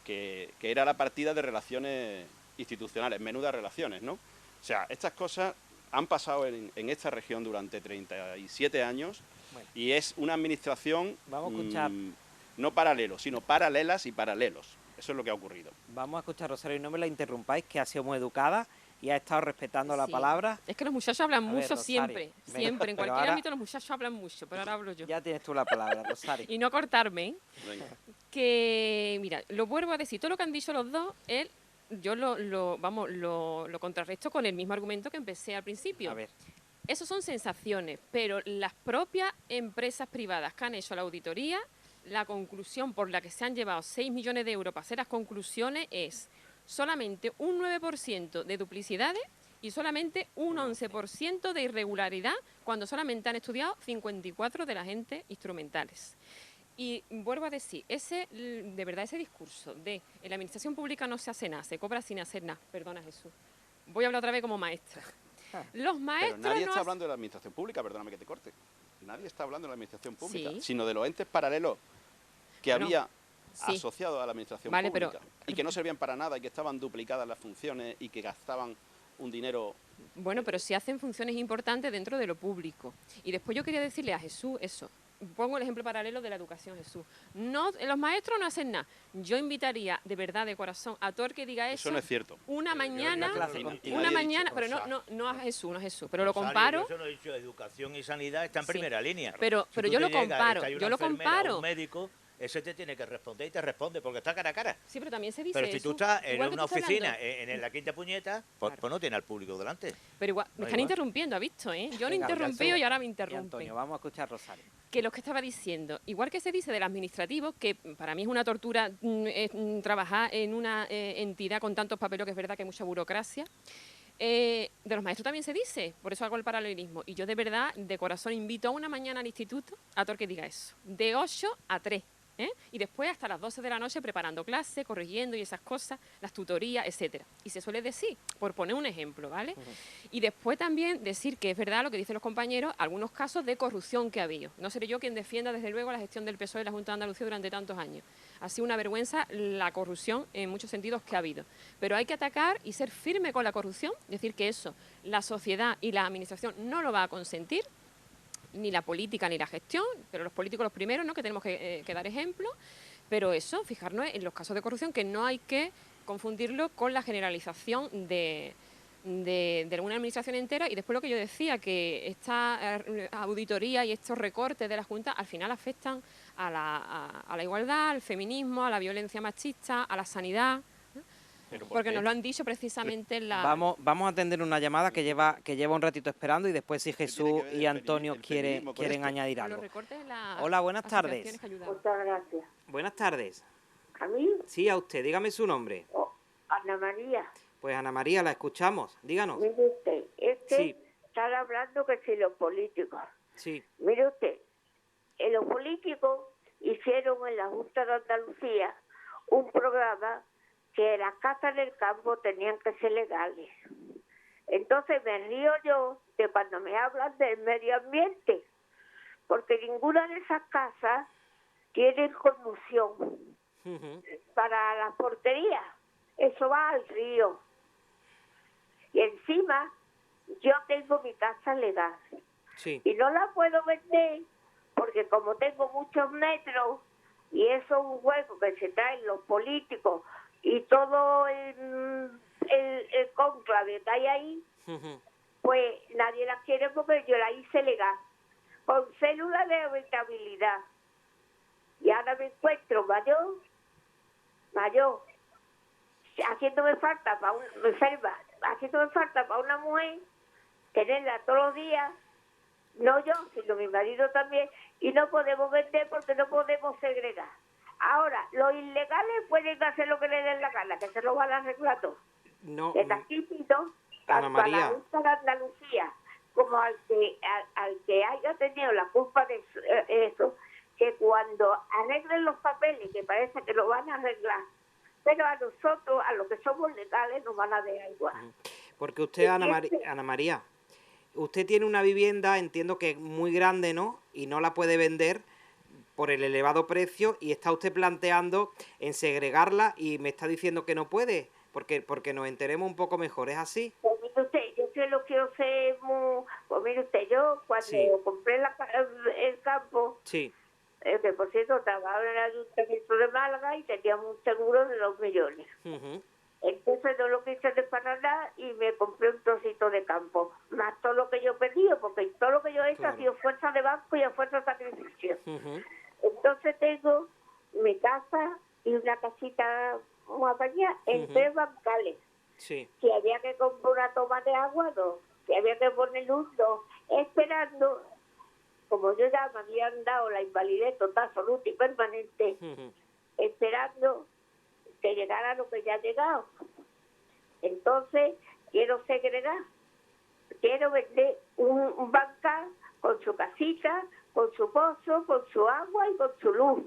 que era la partida de relaciones institucionales, menudas relaciones, ¿no? O sea, estas cosas han pasado en esta región durante 37 años. Bueno. Y es una administración Vamos a escuchar. No paralelo, sino paralelas y paralelos. Eso es lo que ha ocurrido. Vamos a escuchar a Rosario y no me la interrumpáis, que ha sido muy educada y ha estado respetando la Sí. palabra. Es que los muchachos hablan A ver, mucho Rosario, siempre, venga, siempre. En pero cualquier ahora- ámbito los muchachos hablan mucho, pero ahora hablo yo. Ya tienes tú la palabra, Rosario. Y no cortarme, ¿eh? Venga. Que, mira, lo vuelvo a decir, todo lo que han dicho los dos, yo lo contrarresto con el mismo argumento que empecé al principio. A ver, Eso son sensaciones, pero las propias empresas privadas que han hecho la auditoría, la conclusión por la que se han llevado 6 millones de euros para hacer las conclusiones es solamente un 9% de duplicidades y solamente un 11% de irregularidad, cuando solamente han estudiado 54 de las agentes instrumentales. Y vuelvo a decir, de verdad ese discurso de en la administración pública no se hace nada, se cobra sin hacer nada, perdona Jesús. Voy a hablar otra vez como maestra. Los Pero maestros nadie no está hacen- hablando de la administración pública, perdóname que te corte. Nadie está hablando de la administración pública, Sí. sino de los entes paralelos que Bueno, había sí. asociados a la administración Vale, pero- pública y que no servían para nada y que estaban duplicadas las funciones y que gastaban un dinero. Bueno, pero sí hacen funciones importantes dentro de lo público. Y después yo quería decirle a Jesús eso. Pongo el ejemplo paralelo de la educación, Jesús. No, los maestros no hacen nada. Yo invitaría de verdad, de corazón, a todo el que diga eso, Eso no es cierto. una mañana, clase contigo. una Nadie ha mañana, dicho- pero no a Jesús, no a Jesús, pero lo Rosario, comparo. yo eso no he dicho, educación y sanidad está en Sí. primera línea. Pero Si tú yo te lo llegas, comparo, está ahí una yo lo enfermera, comparo. un médico, ese te tiene que responder y te responde porque está cara a cara. Sí, pero también se dice Pero si eso. tú estás en Igual que una tú estás oficina, hablando. en la quinta puñeta, pues, Claro. pues no tiene al público delante. Pero igual, me Da están igual. interrumpiendo, ¿ha visto? Yo no Venga, interrumpí Jesús y ahora me y interrumpen. Antonio, vamos a escuchar a Rosario. Que lo que estaba diciendo, igual que se dice del administrativo, que para mí es una tortura trabajar en una entidad con tantos papeles, que es verdad que hay mucha burocracia, de los maestros también se dice, por eso hago el paralelismo. Y yo de verdad, de corazón, invito a una mañana al instituto a todo el que diga eso, de 8 a 3, Y después hasta las 12 de la noche preparando clases, corrigiendo y esas cosas, las tutorías, etcétera. Y se suele decir, por poner un ejemplo, ¿vale? Y después también decir que es verdad lo que dicen los compañeros, algunos casos de corrupción que ha habido. No seré yo quien defienda desde luego la gestión del PSOE y la Junta de Andalucía durante tantos años. Ha sido una vergüenza la corrupción en muchos sentidos que ha habido. Pero hay que atacar y ser firme con la corrupción, decir que eso la sociedad y la administración no lo va a consentir, ni la política ni la gestión, pero los políticos los primeros, ¿no?, que tenemos que dar ejemplo, pero eso, fijarnos en los casos de corrupción, que no hay que confundirlo con la generalización de una administración entera. Y después lo que yo decía, que esta auditoría y estos recortes de la Junta al final afectan a la igualdad, al feminismo, a la violencia machista, a la sanidad. Porque nos lo han dicho precisamente en la... Vamos a atender una llamada que lleva un ratito esperando y después si Jesús y Antonio quieren añadir algo. Hola, buenas tardes. Muchas gracias. Buenas tardes. ¿A mí? Sí, a usted. Dígame su nombre. Ana María. Pues Ana María, la escuchamos. Díganos. Mire usted, Sí. están hablando que si los políticos. Sí. Mire usted, los políticos hicieron en la Junta de Andalucía un programa que las casas del campo tenían que ser legales. Entonces me río yo de cuando me hablan del medio ambiente, porque ninguna de esas casas tiene conducción para las porterías. Eso va al río. Y encima yo tengo mi casa legal. Sí. Y no la puedo vender porque como tengo muchos metros y eso es un juego que se traen los políticos y todo el cónclave que hay ahí, pues nadie la quiere porque yo la hice legal, con células de habitabilidad. Y ahora me encuentro mayor, haciéndome falta para una mujer, tenerla todos los días, no yo, sino mi marido también, y no podemos vender porque no podemos segregar. Ahora, los ilegales pueden hacer lo que les den la gana, que se lo van a arreglar todo. No, Está aquí pido Ana María. a la Junta de Andalucía, como al que haya tenido la culpa de eso, que cuando arreglen los papeles, que parece que lo van a arreglar, pero a nosotros, a los que somos legales, nos van a dejar igual. Porque usted, Ana María, usted tiene una vivienda, entiendo que muy grande, ¿no? Y no la puede vender por el elevado precio y está usted planteando en segregarla y me está diciendo que no puede, porque nos enteremos un poco mejor, ¿es así? Pues mire usted, yo que lo quiero ser muy... Pues mire usted, yo cuando compré el campo, sí, que por cierto trabajaba en el Ayuntamiento de Málaga y teníamos un seguro de 2 millones. Entonces no lo quise desparar y me compré un trocito de campo, más todo lo que yo he perdido, porque todo lo que yo he hecho ha sido fuerza de banco y a fuerza de sacrificio. Entonces tengo mi casa y una casita muy apañada en 3 bancales. Sí. Si había que comprar una toma de agua, 2. Si había que poner luz, 2. Esperando, como yo ya me habían dado la invalidez total, absoluta y permanente, esperando que llegara lo que ya ha llegado. Entonces, quiero segregar. Quiero vender un bancal con su casita, con su pozo, con su agua y con su luz.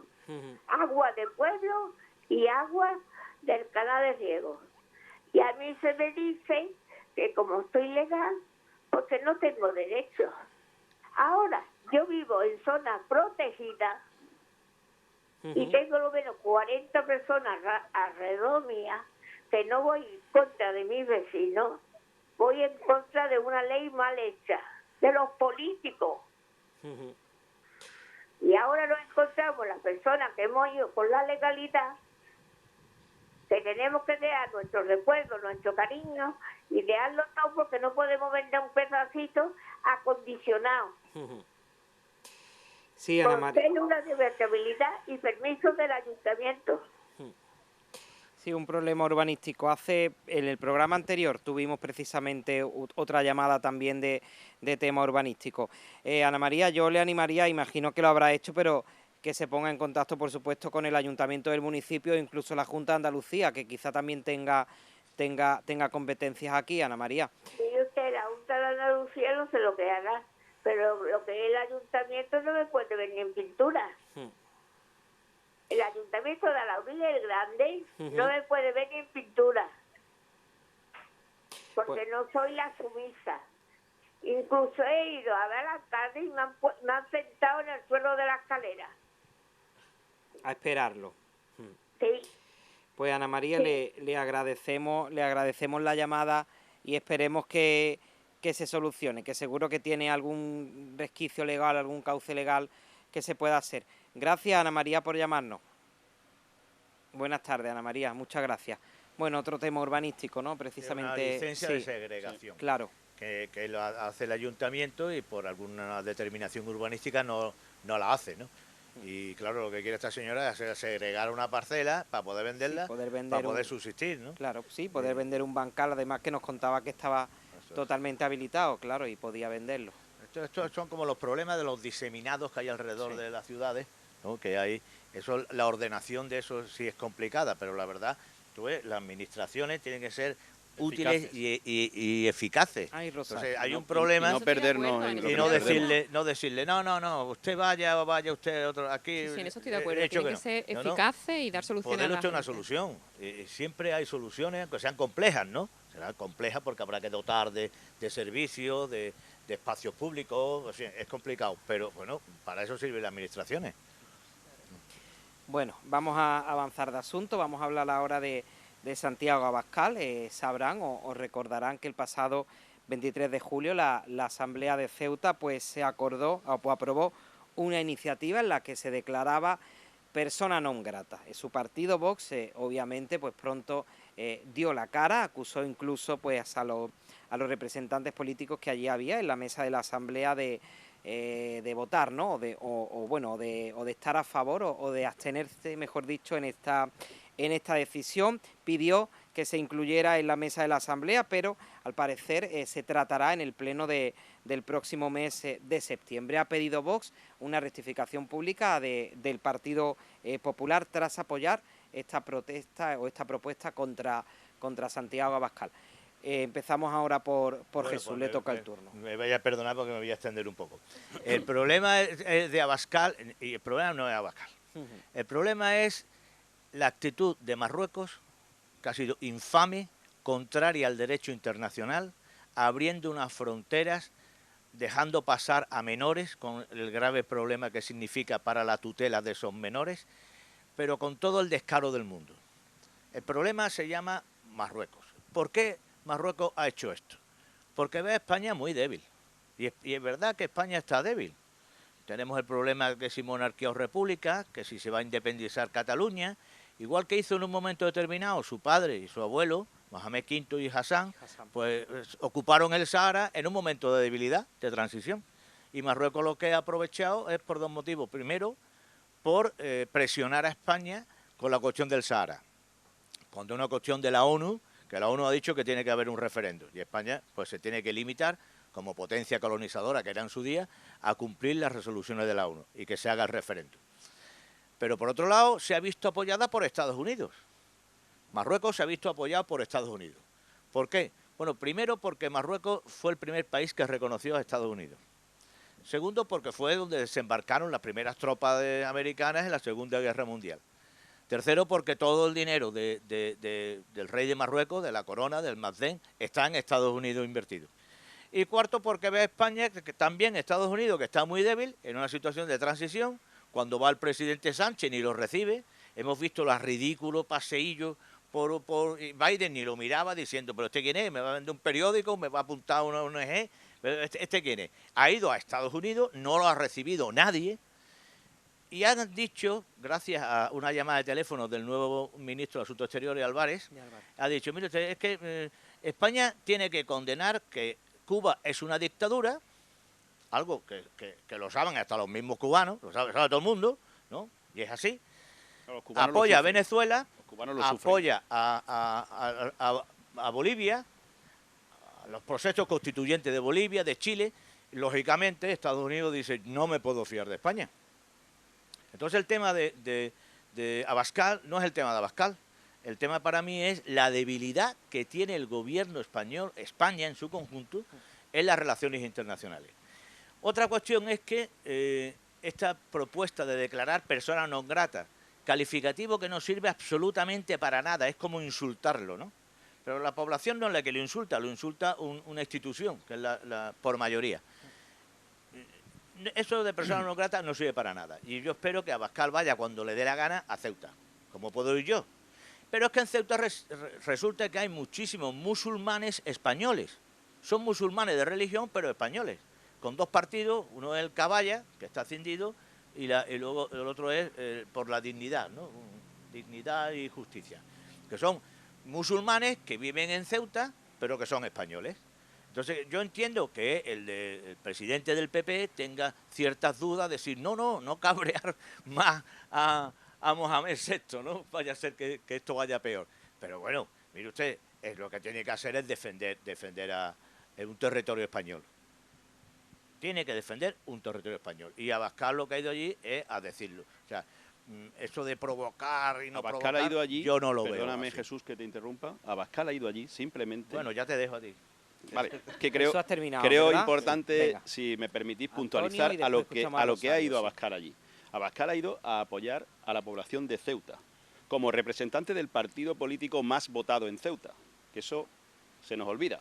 Agua del pueblo y agua del canal de riego. Y a mí se me dice que como estoy legal, porque no tengo derecho. Ahora, yo vivo en zona protegida y tengo lo menos 40 personas alrededor mía, que no voy en contra de mis vecinos, voy en contra de una ley mal hecha, de los políticos. Y ahora nos encontramos las personas que hemos ido con la legalidad, que tenemos que dejar nuestro recuerdo, nuestro cariño y dejarlo todo porque no podemos vender un pedacito acondicionado. Sí, Ana con María. cédula de vertibilidad y permiso del ayuntamiento. Sí, un problema urbanístico. En el programa anterior tuvimos precisamente otra llamada también de tema urbanístico. Ana María, yo le animaría, imagino que lo habrá hecho, pero que se ponga en contacto, por supuesto, con el ayuntamiento del municipio e incluso la Junta de Andalucía, que quizá también tenga competencias aquí, Ana María. Sí, usted, la Junta de Andalucía no sé lo que hará, pero lo que es el ayuntamiento no me puede venir en pintura. el Ayuntamiento de Alaurín el Grande Ujú. no me puede ver ni en pintura, porque Pues- no soy la sumisa. Incluso he ido a ver al alcalde y me han sentado en el suelo de la escalera. A esperarlo. Sí, Pues Ana María, Sí. le agradecemos la llamada y esperemos que se solucione, que seguro que tiene algún resquicio legal, algún cauce legal que se pueda hacer. Gracias, Ana María, por llamarnos. Buenas tardes, Ana María, muchas gracias. Bueno, otro tema urbanístico, ¿no? Es una Precisamente, licencia de sí, segregación. claro. Que lo hace el ayuntamiento y por alguna determinación urbanística no la hace, ¿no? Y claro, lo que quiere esta señora es segregar una parcela para poder venderla, Sí, poder vender para poder un- subsistir, ¿no? Claro, sí, poder vender un bancal, además que nos contaba que estaba Eso es. totalmente habilitado, claro, y podía venderlo. Estos son como los problemas de los diseminados que hay alrededor Sí. de las ciudades, ¿no? Que hay, eso, la ordenación de eso sí es complicada, pero la verdad, tú ves, las administraciones tienen que ser útiles y eficaces. Ay, Rosario. Entonces hay No- un problema y no Estoy de perdernos acuerdo en en lo eso. que y nos perdemos. no decirle, no, usted vaya usted otro aquí. Sí, en eso estoy de he acuerdo. hecho Tienen que no. ser No, no, eficaces y dar soluciones a poner la usted una gente. solución. Siempre hay soluciones, aunque sean complejas, ¿no? Serán complejas porque habrá que dotar de servicios, de espacios públicos, o sea, es complicado, pero bueno, para eso sirven las administraciones. Bueno, vamos a avanzar de asunto, vamos a hablar ahora de Santiago Abascal. Sabrán o recordarán que el pasado 23 de julio la Asamblea de Ceuta pues se acordó o aprobó una iniciativa en la que se declaraba persona non grata. Su partido Vox obviamente pues pronto dio la cara, acusó incluso pues a los representantes políticos que allí había en la mesa de la Asamblea de votar, ¿no? O de estar a favor o de abstenerse, mejor dicho, en esta decisión. Pidió que se incluyera en la mesa de la Asamblea, pero al parecer se tratará en el pleno del próximo mes de septiembre. Ha pedido Vox una rectificación pública del Partido Popular tras apoyar esta protesta o esta propuesta contra Santiago Abascal. Empezamos ahora por Bueno, Jesús, pues le toca el turno. Me vaya a perdonar porque me voy a extender un poco. El problema es de Abascal, y el problema no es Abascal. El problema es la actitud de Marruecos, que ha sido infame, contraria al derecho internacional, abriendo unas fronteras, dejando pasar a menores, con el grave problema que significa para la tutela de esos menores, pero con todo el descaro del mundo. El problema se llama Marruecos. ¿Por qué Marruecos ha hecho esto? Porque ve a España muy débil. Y es verdad que España está débil. Tenemos el problema que si monarquía o república, que si se va a independizar Cataluña, igual que hizo en un momento determinado su padre y su abuelo, Mohamed V y Hassan, pues ocuparon el Sahara en un momento de debilidad, de transición. Y Marruecos lo que ha aprovechado es por dos motivos. Primero, por presionar a España con la cuestión del Sahara. Cuando una cuestión de la ONU, que la ONU ha dicho que tiene que haber un referéndum, y España pues se tiene que limitar, como potencia colonizadora que era en su día, a cumplir las resoluciones de la ONU y que se haga el referéndum. Pero por otro lado, se ha visto apoyada por Estados Unidos. Marruecos se ha visto apoyado por Estados Unidos. ¿Por qué? Bueno, primero porque Marruecos fue el primer país que reconoció a Estados Unidos. Segundo, porque fue donde desembarcaron las primeras tropas americanas en la Segunda Guerra Mundial. Tercero, porque todo el dinero del rey de Marruecos, de la corona, del Mazdén, está en Estados Unidos invertido. Y cuarto, porque ve a España, que también Estados Unidos, que está muy débil, en una situación de transición, cuando va el presidente Sánchez ni lo recibe. Hemos visto los ridículos paseillos por Biden, ni lo miraba diciendo, pero ¿este quién es? ¿Me va a vender un periódico? ¿Me va a apuntar a una ONG? ¿Este quién es? Ha ido a Estados Unidos, no lo ha recibido nadie, y han dicho, gracias a una llamada de teléfono del nuevo ministro de Asuntos Exteriores, Álvarez, ha dicho, mire usted, es que España tiene que condenar que Cuba es una dictadura, algo que lo saben hasta los mismos cubanos, lo sabe todo el mundo, ¿no? Y es así. Apoya a Venezuela, apoya a Bolivia, a los procesos constituyentes de Bolivia, de Chile. Lógicamente, Estados Unidos dice, no me puedo fiar de España. Entonces el tema de Abascal no es el tema de Abascal. El tema para mí es la debilidad que tiene el gobierno español, España en su conjunto, en las relaciones internacionales. Otra cuestión es que esta propuesta de declarar persona non grata calificativo que no sirve absolutamente para nada, es como insultarlo, ¿no? Pero la población no es la que lo insulta una institución, que es por mayoría. Eso de persona no grata no sirve para nada. Y yo espero que Abascal vaya cuando le dé la gana a Ceuta, como puedo ir yo. Pero es que en Ceuta resulta que hay muchísimos musulmanes españoles. Son musulmanes de religión, pero españoles. Con dos partidos, uno es el Caballa, que está ascendido, y luego el otro es por la dignidad, ¿no? Dignidad y justicia. Que son musulmanes que viven en Ceuta, pero que son españoles. Entonces, yo entiendo que el presidente del PP tenga ciertas dudas, de decir, no cabrear más a Mohamed VI, ¿no? Vaya a ser que esto vaya peor. Pero bueno, mire usted, lo que tiene que hacer es defender a un territorio español. Tiene que defender un territorio español. Y Abascal lo que ha ido allí es a decirlo. O sea, eso de provocar y no Abascal provocar, ha ido allí, yo no lo perdóname, veo. Jesús, que te interrumpa. Abascal ha ido allí simplemente... Bueno, ya te dejo a ti. Vale, que creo ¿verdad? importante, Venga. si me permitís, Antonio, puntualizar y a lo después que escuchamos a ha Rosario, ido sí. Abascal allí. Abascal ha ido a apoyar a la población de Ceuta, como representante del partido político más votado en Ceuta, que eso se nos olvida.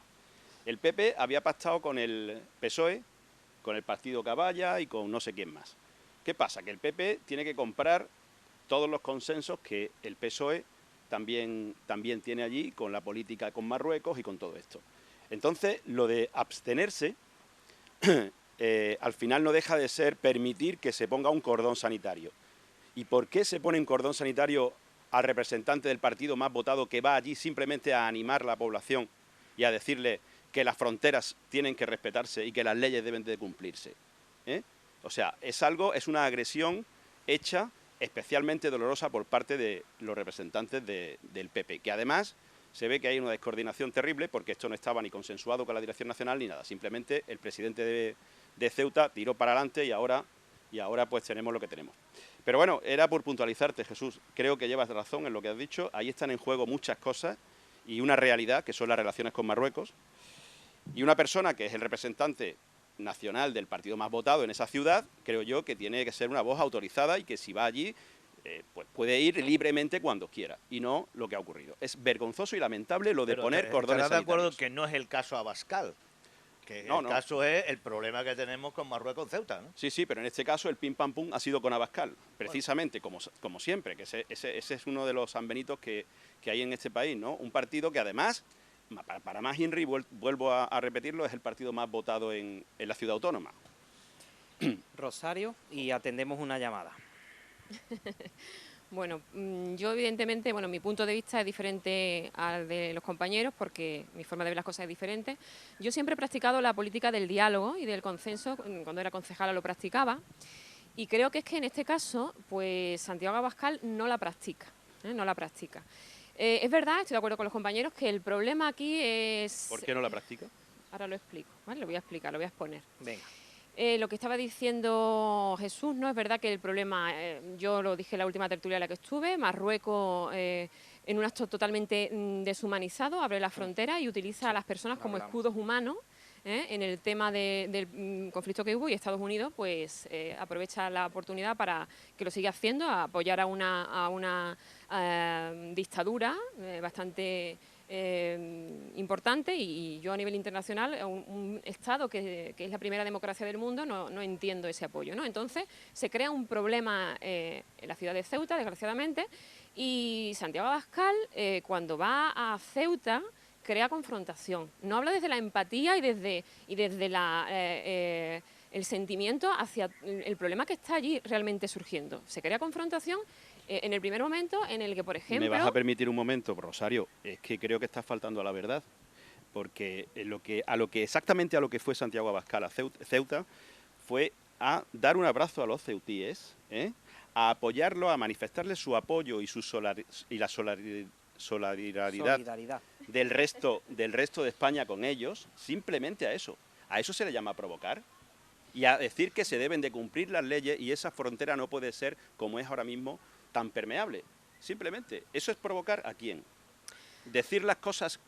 El PP había pactado con el PSOE, con el partido Caballa y con no sé quién más. ¿Qué pasa? Que el PP tiene que comprar todos los consensos que el PSOE también tiene allí con la política con Marruecos y con todo esto. Entonces, lo de abstenerse, al final no deja de ser permitir que se ponga un cordón sanitario. ¿Y por qué se pone un cordón sanitario al representante del partido más votado que va allí simplemente a animar a la población y a decirle que las fronteras tienen que respetarse y que las leyes deben de cumplirse? O sea, es una agresión hecha especialmente dolorosa por parte de los representantes del PP, que además se ve que hay una descoordinación terrible porque esto no estaba ni consensuado con la Dirección Nacional ni nada. Simplemente el presidente de Ceuta tiró para adelante y ahora pues tenemos lo que tenemos. Pero bueno, era por puntualizarte, Jesús. Creo que llevas razón en lo que has dicho. Ahí están en juego muchas cosas y una realidad que son las relaciones con Marruecos. Y una persona que es el representante nacional del partido más votado en esa ciudad, creo yo que tiene que ser una voz autorizada y que si va allí pues puede ir libremente cuando quiera, y no lo que ha ocurrido. Es vergonzoso y lamentable lo de poner cordones sanitarios. ¿Estás de acuerdo que no es el caso Abascal? Que el caso es el problema que tenemos con Marruecos en Ceuta, ¿no? Sí, pero en este caso el pim pam pum ha sido con Abascal, precisamente, como siempre, que ese es uno de los sanbenitos que hay en este país, ¿no? Un partido que además, para más Inri, vuelvo a repetirlo, es el partido más votado en la ciudad autónoma. Rosario, y atendemos una llamada. Bueno, yo evidentemente, mi punto de vista es diferente al de los compañeros porque mi forma de ver las cosas es diferente. Yo siempre he practicado la política del diálogo y del consenso, cuando era concejala lo practicaba, y creo que es que en este caso, pues Santiago Abascal no la practica, no la practica. Es verdad, estoy de acuerdo con los compañeros, que el problema aquí es... ¿Por qué no la practica? Ahora lo explico, ¿vale? Lo voy a explicar, lo voy a exponer. Venga. Lo que estaba diciendo Jesús, no es verdad que el problema, yo lo dije en la última tertulia en la que estuve, Marruecos en un acto totalmente deshumanizado abre la frontera y utiliza a las personas como escudos humanos en el tema del conflicto que hubo, y Estados Unidos pues aprovecha la oportunidad para que lo siga haciendo, a apoyar a una dictadura bastante importante, y yo a nivel internacional, un Estado que es la primera democracia del mundo, no entiendo ese apoyo, ¿no? Entonces se crea un problema en la ciudad de Ceuta, desgraciadamente, y Santiago Abascal cuando va a Ceuta crea confrontación. No habla desde la empatía y desde el sentimiento hacia el problema que está allí realmente surgiendo. Se crea confrontación en el primer momento en el que, por ejemplo... ¿Me vas a permitir un momento, Rosario? Es que creo que estás faltando a la verdad, porque exactamente a lo que fue Santiago Abascal a Ceuta fue a dar un abrazo a los ceutíes, a apoyarlo, a manifestarle su apoyo y la solidaridad del resto de España con ellos, simplemente a eso. A eso se le llama provocar. Y a decir que se deben de cumplir las leyes y esa frontera no puede ser, como es ahora mismo, tan permeable. Simplemente, ¿eso es provocar a quién? ¿Decir las cosas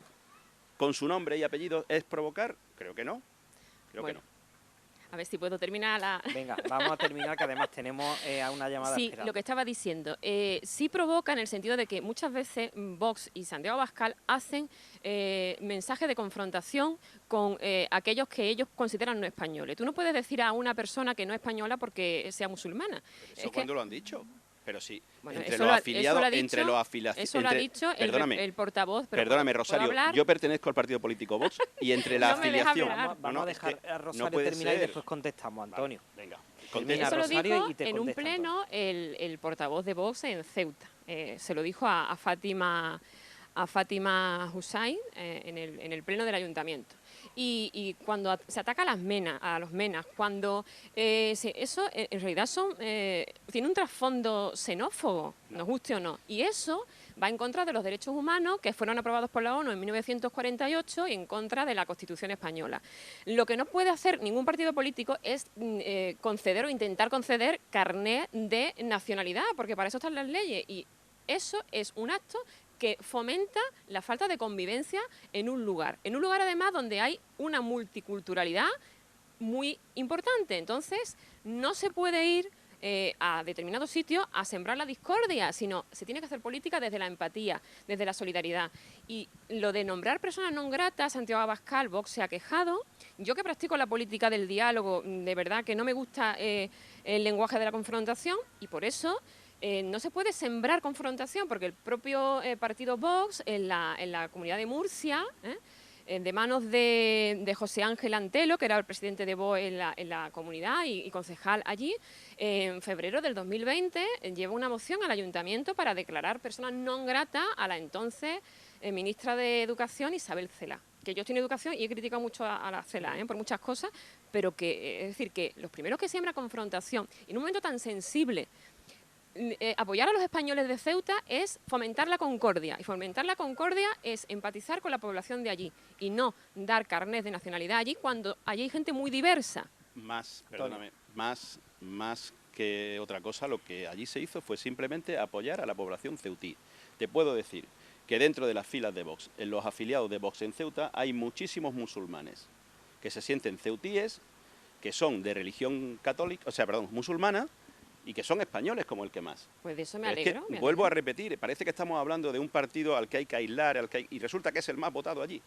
con su nombre y apellido es provocar? Creo que no. Creo que no. A ver si puedo terminar la... Venga, vamos a terminar, que además tenemos a una llamada Sí, esperando. lo que estaba diciendo, sí provoca en el sentido de que muchas veces Vox y Santiago Abascal hacen mensajes de confrontación con aquellos que ellos consideran no españoles. Tú no puedes decir a una persona que no es española porque sea musulmana. Pero eso cuando lo han dicho. Pero sí, Bueno, entre eso los lo ha afiliados, dicho- entre los afiliados... Eso lo ha dicho el portavoz. Pero Perdóname, ¿puedo Rosario, hablar? yo pertenezco al partido político Vox y entre la No me deja afiliación... hablar. Vamos a es dejar que a no Rosario puede terminar y ser. después contestamos, Antonio. Venga, Termina, contesta. Eso lo Rosario, dijo y te en un contesta, pleno el portavoz de Vox en Ceuta. Se lo dijo a Fátima Hussain en el pleno del ayuntamiento. Y cuando se ataca a los menas, cuando eso en realidad tiene un trasfondo xenófobo, nos guste o no, y eso va en contra de los derechos humanos que fueron aprobados por la ONU en 1948 y en contra de la Constitución española. Lo que no puede hacer ningún partido político es conceder o intentar conceder carné de nacionalidad, porque para eso están las leyes, y eso es un acto que fomenta la falta de convivencia en un lugar además donde hay una multiculturalidad muy importante. Entonces, no se puede ir a determinados sitios a sembrar la discordia, sino se tiene que hacer política desde la empatía, desde la solidaridad. Y lo de nombrar personas non gratas, Santiago Abascal, Vox se ha quejado. Yo que practico la política del diálogo, de verdad que no me gusta el lenguaje de la confrontación, y por eso no se puede sembrar confrontación, porque el propio partido Vox en la comunidad de Murcia, de manos de José Ángel Antelo, que era el presidente de Vox en la comunidad y concejal allí, en febrero del 2020 lleva una moción al ayuntamiento para declarar persona non grata a la entonces ministra de Educación, Isabel Celaá. Que yo estoy en educación y he criticado mucho a la Celaá por muchas cosas, pero que es decir que los primeros que siembran confrontación en un momento tan sensible, apoyar a los españoles de Ceuta es fomentar la concordia, y fomentar la concordia es empatizar con la población de allí y no dar carnés de nacionalidad allí cuando allí hay gente muy diversa. Perdóname, más que otra cosa, lo que allí se hizo fue simplemente apoyar a la población ceutí. Te puedo decir que dentro de las filas de Vox, en los afiliados de Vox en Ceuta, hay muchísimos musulmanes que se sienten ceutíes, que son de religión católica, musulmana, y que son españoles como el que más. Pues de eso me Pero alegro. es que, vuelvo a repetir, parece que estamos hablando de un partido al que hay que aislar, y resulta que es el más votado allí.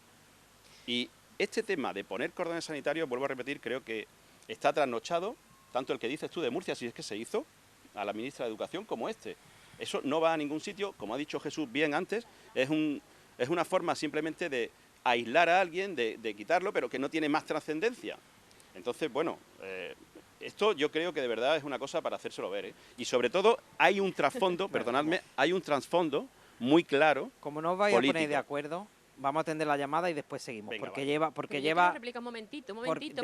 Y este tema de poner cordones sanitarios, vuelvo a repetir, creo que está trasnochado, tanto el que dices tú de Murcia, si es que se hizo, a la ministra de Educación, como este. Eso no va a ningún sitio, como ha dicho Jesús bien antes, es una forma simplemente de aislar a alguien, de quitarlo, pero que no tiene más trascendencia. Entonces, bueno, esto yo creo que de verdad es una cosa para hacérselo ver, ¿eh? Y sobre todo hay un trasfondo, perdonadme, hay un trasfondo muy claro. Como no os vais a poner político. de acuerdo, vamos a atender la llamada y después seguimos. Venga, porque vale. lleva... Pero Porque yo lleva quiero replicar un momentito,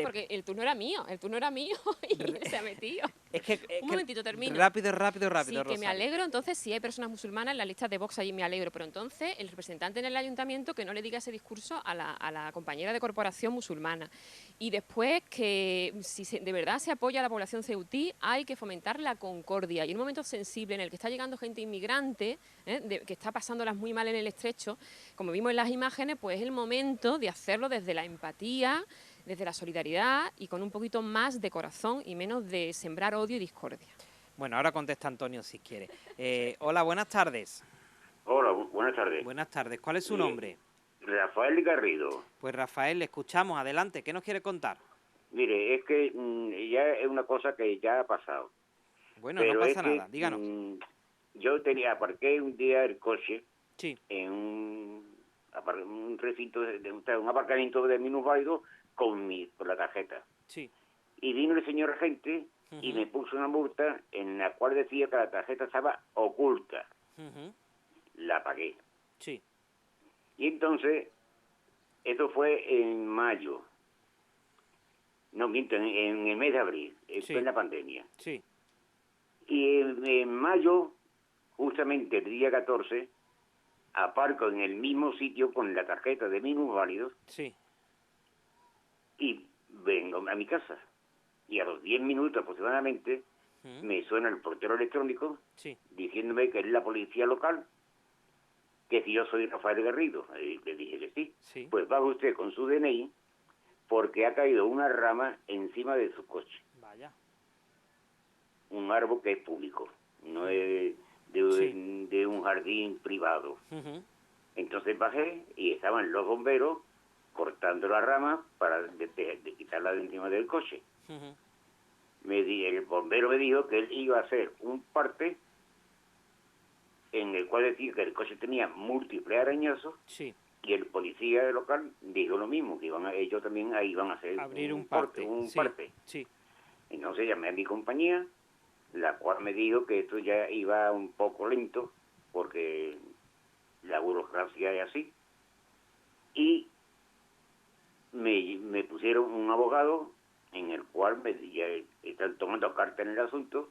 porque el turno era mío y se ha metido. es que, Un momentito, termino. Rápido, Sí, que Rosario. me alegro, entonces, si hay personas musulmanas en la lista de Vox allí, me alegro, pero entonces el representante en el ayuntamiento que no le diga ese discurso a la compañera de corporación musulmana. Y después que si de verdad se apoya a la población ceutí, hay que fomentar la concordia. Y en un momento sensible en el que está llegando gente inmigrante, que está pasándolas muy mal en el estrecho, como vimos en las imágenes, pues es el momento de hacerlo desde la empatía, desde la solidaridad y con un poquito más de corazón y menos de sembrar odio y discordia. Bueno, ahora contesta Antonio si quiere. Hola, buenas tardes. Hola, buenas tardes. Buenas tardes. ¿Cuál es su nombre? Rafael Garrido. Pues Rafael, le escuchamos. Adelante. ¿Qué nos quiere contar? Mire, es que ya es una cosa que ya ha pasado. Bueno, Pero no pasa es que, nada. Díganos. Yo aparqué un día el coche Sí. en un recinto, un aparcamiento de minusválido con la tarjeta. Sí. Y vino el señor agente y me puso una multa en la cual decía que la tarjeta estaba oculta. La pagué. Sí. Y entonces, esto fue en mayo. No, miento, en el mes de abril, Sí. en la pandemia. Sí. Y en mayo, justamente el día 14, aparco en el mismo sitio con la tarjeta de minusválidos Sí. y vengo a mi casa. Y a los 10 minutos aproximadamente me suena el portero electrónico Sí. diciéndome que es la policía local, que si yo soy Rafael Garrido. Y le dije que sí. Sí. Pues va usted con su DNI porque ha caído una rama encima de su coche. Vaya. Un árbol que es público, no es de un jardín privado. Entonces bajé y estaban los bomberos cortando la rama para de quitarla de encima del coche. El bombero me dijo que él iba a hacer un parte en el cual decía que el coche tenía múltiples arañazos, y el policía local dijo lo mismo, que ellos también ahí iban a hacer abrir un parte. Entonces llamé a mi compañía, la cual me dijo que esto ya iba un poco lento, porque la burocracia es así, y me pusieron un abogado en el cual ya están tomando carta en el asunto,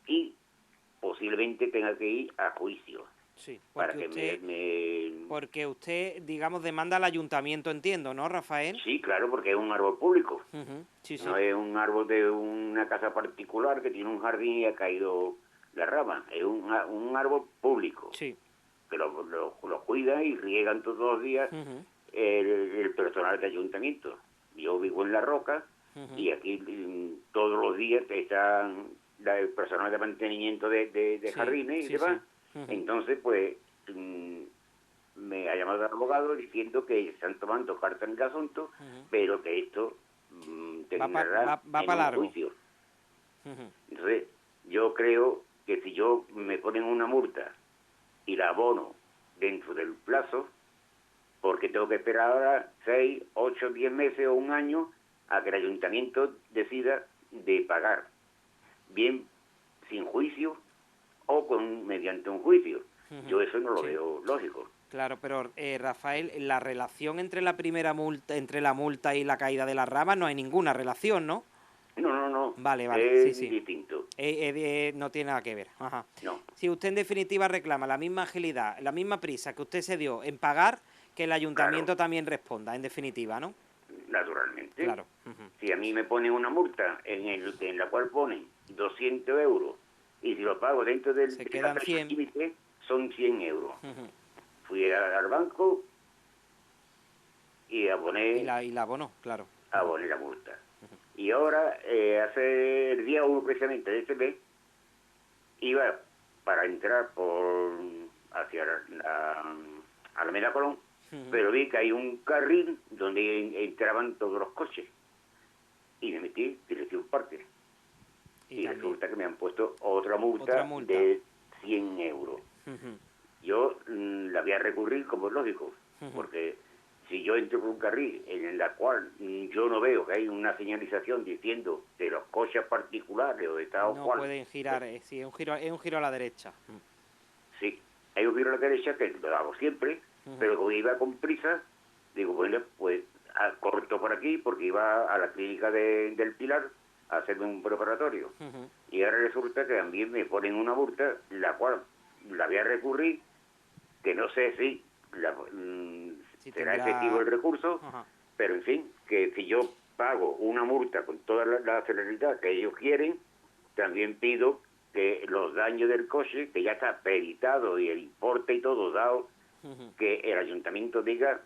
y posiblemente tenga que ir a juicio. Sí, porque usted, digamos, demanda al ayuntamiento, entiendo, ¿no, Rafael? Sí, claro, porque es un árbol público. No es un árbol de una casa particular que tiene un jardín y ha caído la rama. Es un árbol público. Sí. Que lo cuidan y riegan todos los días el personal del ayuntamiento. Yo vivo en La Roca y aquí todos los días están el personal de mantenimiento de jardines y demás. Entonces, pues, me ha llamado el abogado diciendo que están tomando carta en el asunto, pero que esto terminará en un juicio. Entonces, yo creo que si yo me ponen una multa y la abono dentro del plazo, porque tengo que esperar ahora 6, 8, 10 meses o un año a que el ayuntamiento decida de pagar, bien sin juicio o mediante un juicio. Yo eso no lo veo lógico. Claro, pero Rafael, la relación entre la multa y la caída de la rama, no hay ninguna relación, ¿no? No. Vale, es distinto. No tiene nada que ver. Ajá. No. Si usted en definitiva reclama la misma agilidad, la misma prisa que usted se dio en pagar, que el ayuntamiento también responda, en definitiva, ¿no? Naturalmente. Claro. Si a mí me ponen una multa en la cual ponen 200 euros y si lo pago dentro del se quedan 100, límite, son 100 euros. Fui al banco y aboné. Y la abonó, claro. Aboné la multa. Y ahora, hace el día 1 precisamente de este mes, iba para entrar hacia la Alameda Colón, pero vi que hay un carril donde entraban todos los coches. Y me metí dirección parte. Y resulta que me han puesto otra multa de 100 euros. Yo la voy a recurrir como es lógico, porque si yo entro por un carril en la cual yo no veo que hay una señalización diciendo de los coches particulares o de tal o cual... No pueden girar, sí, es un giro a la derecha. Sí, hay un giro a la derecha que lo hago siempre, pero como iba con prisa, digo, bueno, pues corto por aquí porque iba a la clínica del Pilar a hacerme un preparatorio. Y ahora resulta que también me ponen una multa, la cual la voy a recurrir, que no sé si será efectivo el recurso, pero en fin, que si yo pago una multa con toda la celeridad que ellos quieren, también pido que los daños del coche, que ya está peritado y el importe y todo dado, que el ayuntamiento diga,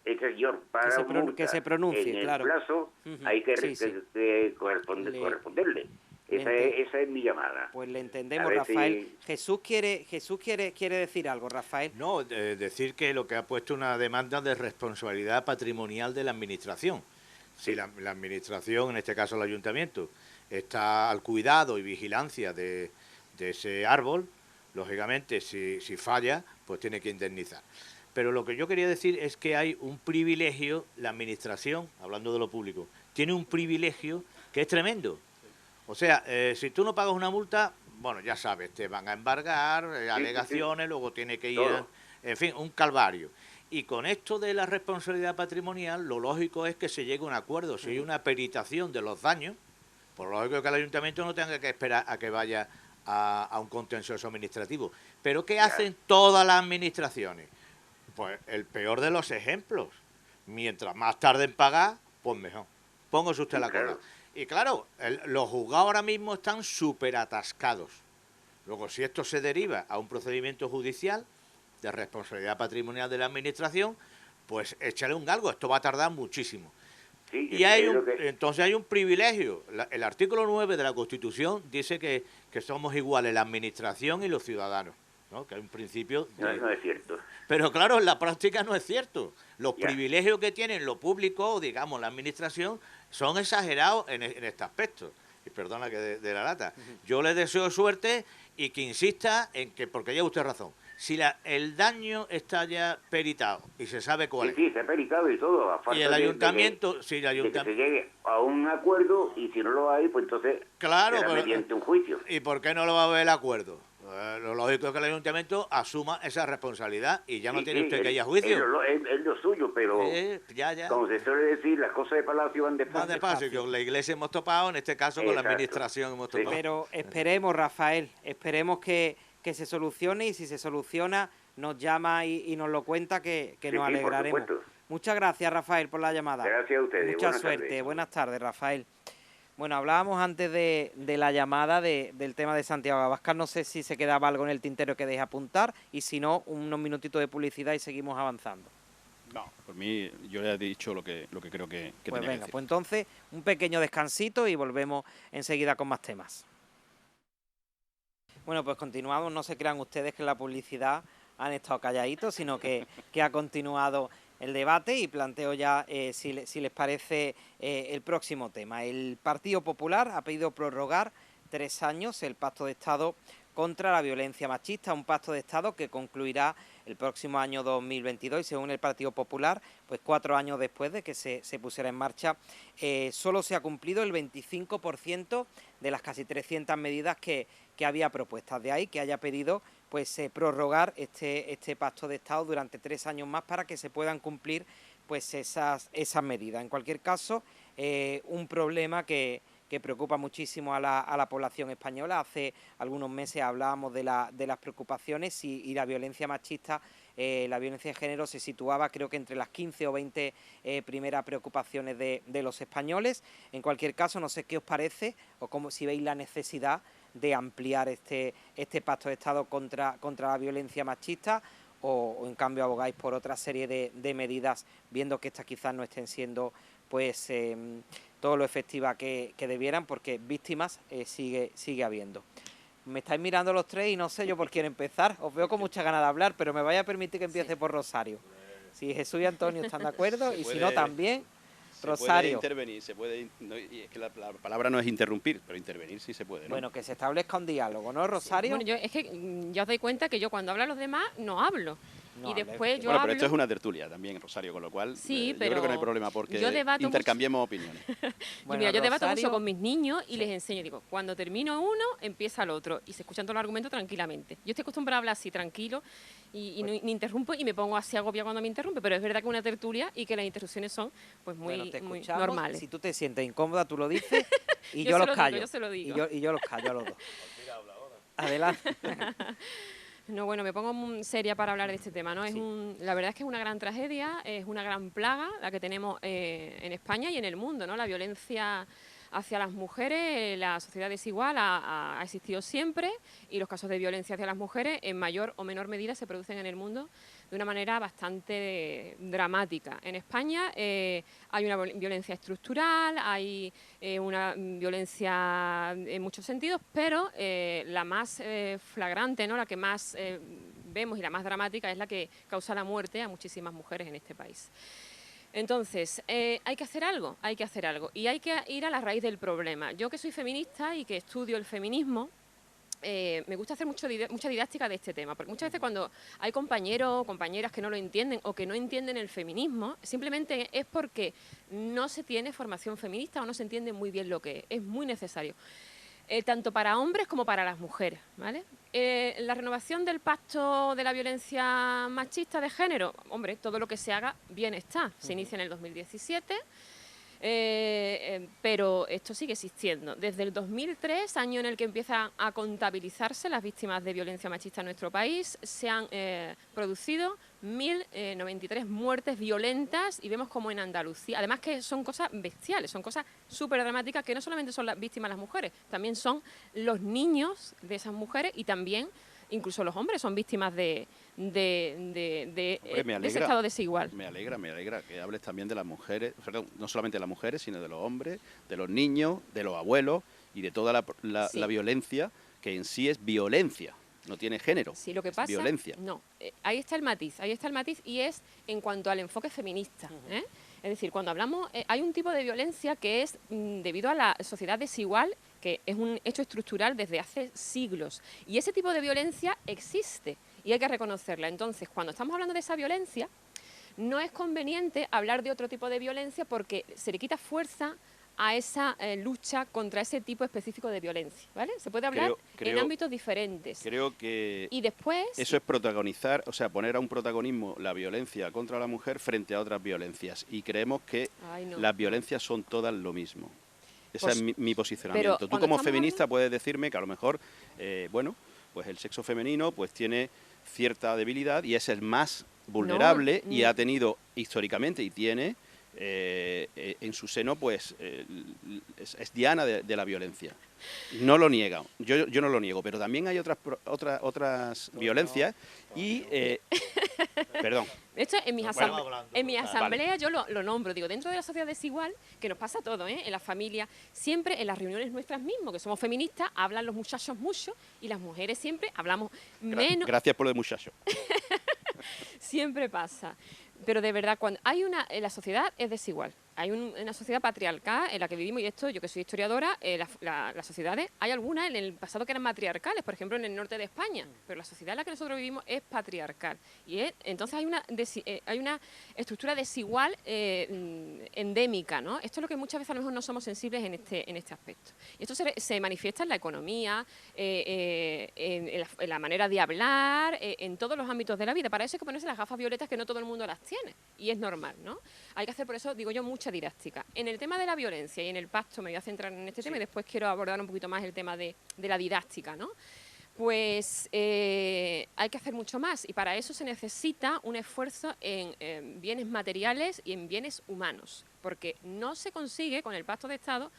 este señor paga que se pronuncie, en el claro. plazo, hay que corresponderle. Esa es mi llamada. Pues le entendemos, Rafael. Si... Jesús quiere decir algo, Rafael. No, decir que lo que ha puesto una demanda de responsabilidad patrimonial de la administración. Si la administración, en este caso el ayuntamiento, está al cuidado y vigilancia de ese árbol, lógicamente si falla, pues tiene que indemnizar. Pero lo que yo quería decir es que hay un privilegio, la administración, hablando de lo público, tiene un privilegio que es tremendo. O sea, si tú no pagas una multa, bueno, ya sabes, te van a embargar, alegaciones, luego tiene que ir, en fin, un calvario. Y con esto de la responsabilidad patrimonial, lo lógico es que se llegue a un acuerdo. Si hay una peritación de los daños, por lo lógico es que el ayuntamiento no tenga que esperar a que vaya a un contencioso administrativo. Pero ¿qué hacen todas las administraciones? Pues el peor de los ejemplos. Mientras más tarde en pagar, pues mejor. Póngase usted la cola. Y claro, los juzgados ahora mismo están súper atascados. Luego, si esto se deriva a un procedimiento judicial de responsabilidad patrimonial de la administración, pues échale un galgo. Esto va a tardar muchísimo. Sí, Y hay es lo que- entonces hay un privilegio. El artículo 9 de la Constitución dice que somos iguales la administración y los ciudadanos, ¿no? Que hay un principio no, no es cierto. Pero claro, en la práctica no es cierto. Los Ya. privilegios que tienen lo público, digamos, la administración, son exagerados en este aspecto. Y perdona que de la lata. Yo le deseo suerte y que insista en que, porque lleva usted razón, si el daño está ya peritado y se sabe cuál Sí, es, sí, se ha pericado y todo. A falta y el de- ayuntamiento, si el de que se ayuntamiento... llegue a un acuerdo y si no lo hay, pues entonces Claro, será pero- mediante un juicio. ¿Y por qué no lo va a ver el acuerdo? Lo lógico es que el ayuntamiento asuma esa responsabilidad y ya no Sí, tiene sí, usted que ir a es juicio. lo suyo, pero Ya. como se suele decir, las cosas de palacio van Más despacio. despacio, que con la iglesia hemos topado, en este caso con la Exacto. administración hemos Sí. topado. Pero esperemos, Rafael, esperemos que se solucione, y si se soluciona nos llama y nos lo cuenta, que Sí, nos sí, por alegraremos. supuesto. Muchas gracias, Rafael, por la llamada. Gracias a ustedes. Mucha Buenas suerte. tardes. Buenas tardes, Rafael. Bueno, hablábamos antes de la llamada del tema de Santiago Abascal. No sé si se quedaba algo en el tintero que deje apuntar, y si no, unos minutitos de publicidad y seguimos avanzando. No, por mí yo ya he dicho lo que creo que Pues tenía que venga, decir. pues entonces un pequeño descansito y volvemos enseguida con más temas. Bueno, pues continuamos. No se crean ustedes que en la publicidad han estado calladitos, sino que ha continuado el debate, y planteo ya, si les parece, el próximo tema. El Partido Popular ha pedido prorrogar 3 años el Pacto de Estado contra la violencia machista, un pacto de Estado que concluirá el próximo año 2022, y según el Partido Popular, pues 4 años después de que se pusiera en marcha, solo se ha cumplido el 25% de las casi 300 medidas que había propuestas. De ahí que haya pedido pues prorrogar este pacto de Estado durante 3 años más, para que se puedan cumplir pues esas medidas. En cualquier caso, un problema que preocupa muchísimo a la población española. Hace algunos meses hablábamos de las preocupaciones, y la violencia machista, la violencia de género, se situaba, creo que entre las 15 o 20 primeras preocupaciones de los españoles. En cualquier caso, no sé qué os parece, o si veis la necesidad de ampliar este pacto de Estado contra la violencia machista, o en cambio abogáis por otra serie de medidas, viendo que estas quizás no estén siendo pues todo lo efectiva que debieran, porque víctimas sigue habiendo. Me estáis mirando los tres y no sé yo por quién empezar. Os veo con mucha ganas de hablar, pero me vaya a permitir que empiece por Rosario. Si Jesús y Antonio están de acuerdo, y si no también, Rosario. Se puede intervenir, y es que la palabra no es interrumpir, pero intervenir sí se puede, ¿no? Bueno, que se establezca un diálogo, ¿no, Rosario? Bueno, es que ya os dais cuenta que yo cuando hablo a los demás no hablo. No y hables. después yo Bueno, hablo... pero esto es una tertulia también, Rosario, con lo cual Sí, yo pero creo que no hay problema porque yo debato intercambiemos opiniones. Bueno, Mira, yo debato Rosario- mucho con mis niños y les enseño, digo, cuando termino uno, empieza el otro, y se escuchan todos los argumentos tranquilamente. Yo estoy acostumbrada a hablar así, tranquilo, y no, ni interrumpo, y me pongo así agobiada cuando me interrumpe, pero es verdad que es una tertulia y que las interrupciones son pues Bueno, muy, te muy escuchamos. normales. Si tú te sientes incómoda, tú lo dices, y Yo yo se los lo digo, callo. yo se lo digo. Y yo los callo a los dos. Adelante. No, bueno, me pongo muy seria para hablar de este tema, ¿no? Sí. La verdad es que es una gran tragedia, es una gran plaga la que tenemos en España y en el mundo, ¿no? La violencia hacia las mujeres, la sociedad desigual ha existido siempre, y los casos de violencia hacia las mujeres en mayor o menor medida se producen en el mundo de una manera bastante dramática. En España hay una violencia estructural, hay una violencia en muchos sentidos, pero la más flagrante, ¿no? La que más vemos y la más dramática es la que causa la muerte a muchísimas mujeres en este país. Entonces, hay que hacer algo, y hay que ir a la raíz del problema. Yo, que soy feminista y que estudio el feminismo, me gusta hacer mucha didáctica de este tema, porque muchas veces cuando hay compañeros o compañeras que no lo entienden o que no entienden el feminismo, simplemente es porque no se tiene formación feminista o no se entiende muy bien lo que es. Es muy necesario, tanto para hombres como para las mujeres, ¿vale? La renovación del pacto de la violencia machista de género, hombre, todo lo que se haga bien está. Se inicia en el 2017. Pero esto sigue existiendo. Desde el 2003, año en el que empiezan a contabilizarse las víctimas de violencia machista en nuestro país, se han producido 1.093 muertes violentas, y vemos como en Andalucía, además que son cosas bestiales, son cosas súper dramáticas, que no solamente son las víctimas las mujeres, también son los niños de esas mujeres, y también incluso los hombres son víctimas de ese estado desigual. Me alegra que hables también de las mujeres, perdón, no solamente de las mujeres, sino de los hombres, de los niños, de los abuelos y de toda la violencia, que en sí es violencia. No tiene género, sí, lo que es pasa, violencia. No, ahí está el matiz, y es en cuanto al enfoque feminista. Es decir, cuando hablamos, hay un tipo de violencia que es debido a la sociedad desigual, que es un hecho estructural desde hace siglos. Y ese tipo de violencia existe y hay que reconocerla. Entonces, cuando estamos hablando de esa violencia, no es conveniente hablar de otro tipo de violencia porque se le quita fuerza a esa lucha contra ese tipo específico de violencia, ¿vale? Se puede hablar en ámbitos diferentes. Creo que y después, eso es protagonizar, o sea, poner a un protagonismo la violencia contra la mujer frente a otras violencias. Y creemos que las violencias son todas lo mismo. Ese pues, es mi posicionamiento. Tú como feminista puedes decirme que a lo mejor, bueno, pues el sexo femenino pues tiene cierta debilidad y es el más vulnerable y ha tenido históricamente y tiene en su seno pues es diana de la violencia. No lo niega, yo no lo niego, pero también hay otras violencias y perdón. Esto en mis asambleas yo lo nombro, digo, dentro de la sociedad desigual, que nos pasa todo, en la familia, siempre en las reuniones nuestras mismos, que somos feministas, hablan los muchachos mucho y las mujeres siempre hablamos menos. Gracias por lo de muchacho. Siempre pasa. Pero de verdad, cuando la sociedad es desigual. Hay una sociedad patriarcal en la que vivimos, y esto, yo que soy historiadora, las sociedades, hay algunas en el pasado que eran matriarcales, por ejemplo en el norte de España, pero la sociedad en la que nosotros vivimos es patriarcal. Entonces hay una estructura desigual endémica, ¿no? Esto es lo que muchas veces a lo mejor no somos sensibles en este aspecto. Y esto se manifiesta en la economía, en la manera de hablar, en todos los ámbitos de la vida. Para eso hay que ponerse las gafas violetas, que no todo el mundo las tiene, y es normal, ¿no? Hay que hacer, por eso digo yo, mucha didáctica. En el tema de la violencia y en el pacto me voy a centrar en este tema y después quiero abordar un poquito más el tema de la didáctica, ¿no? Pues hay que hacer mucho más y para eso se necesita un esfuerzo en bienes materiales y en bienes humanos, porque no se consigue con el Pacto de Estado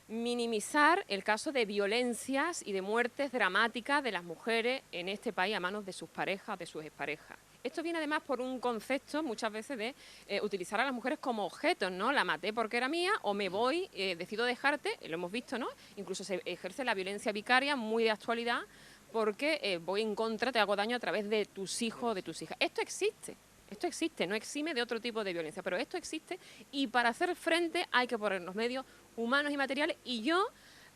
minimizar el caso de violencias y de muertes dramáticas de las mujeres en este país a manos de sus parejas, de sus exparejas. Esto viene además por un concepto muchas veces de utilizar a las mujeres como objetos, ¿no? La maté porque era mía o me voy, decido dejarte, lo hemos visto, ¿no? Incluso se ejerce la violencia vicaria muy de actualidad porque voy en contra, te hago daño a través de tus hijos o de tus hijas. Esto existe, no exime de otro tipo de violencia, pero esto existe y para hacer frente hay que poner los medios humanos y materiales y yo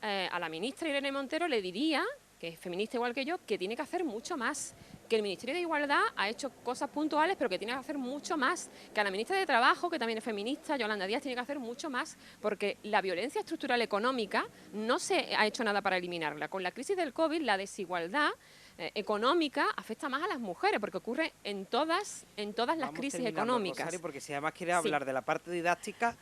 a la ministra Irene Montero le diría, que es feminista igual que yo, que tiene que hacer mucho más, que el Ministerio de Igualdad ha hecho cosas puntuales, pero que tiene que hacer mucho más, que a la ministra de Trabajo, que también es feminista, Yolanda Díaz, tiene que hacer mucho más, porque la violencia estructural económica no se ha hecho nada para eliminarla. Con la crisis del COVID, la desigualdad económica afecta más a las mujeres, porque ocurre en todas las crisis económicas. Rosario, porque si además quieres hablar de la parte didáctica,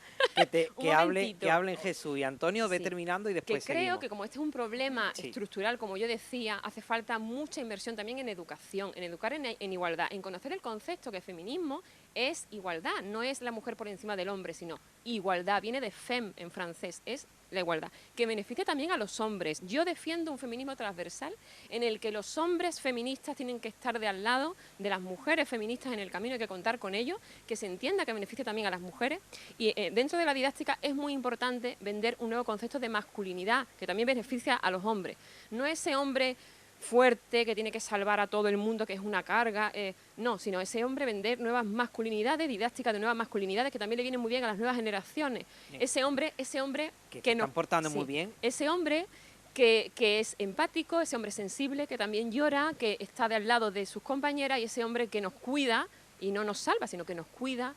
que hablen Jesús y Antonio, ve terminando y después seguimos. Creo que como este es un problema estructural, como yo decía, hace falta mucha inversión también en educación, en educar en igualdad, en conocer el concepto que el feminismo es igualdad, no es la mujer por encima del hombre, sino igualdad, viene de femme en francés, es la igualdad, que beneficia también a los hombres. Yo defiendo un feminismo transversal en el que los hombres feministas tienen que estar de al lado de las mujeres feministas en el camino, hay que contar con ello, que se entienda que beneficia también a las mujeres y dentro de la didáctica es muy importante vender un nuevo concepto de masculinidad que también beneficia a los hombres. No ese hombre fuerte que tiene que salvar a todo el mundo, que es una carga, no, sino ese hombre vender nuevas masculinidades, didácticas de nuevas masculinidades que también le vienen muy bien a las nuevas generaciones. Ese hombre que nos están portando muy bien. Ese hombre que es empático, ese hombre sensible, que también llora, que está de al lado de sus compañeras y ese hombre que nos cuida y no nos salva, sino que nos cuida,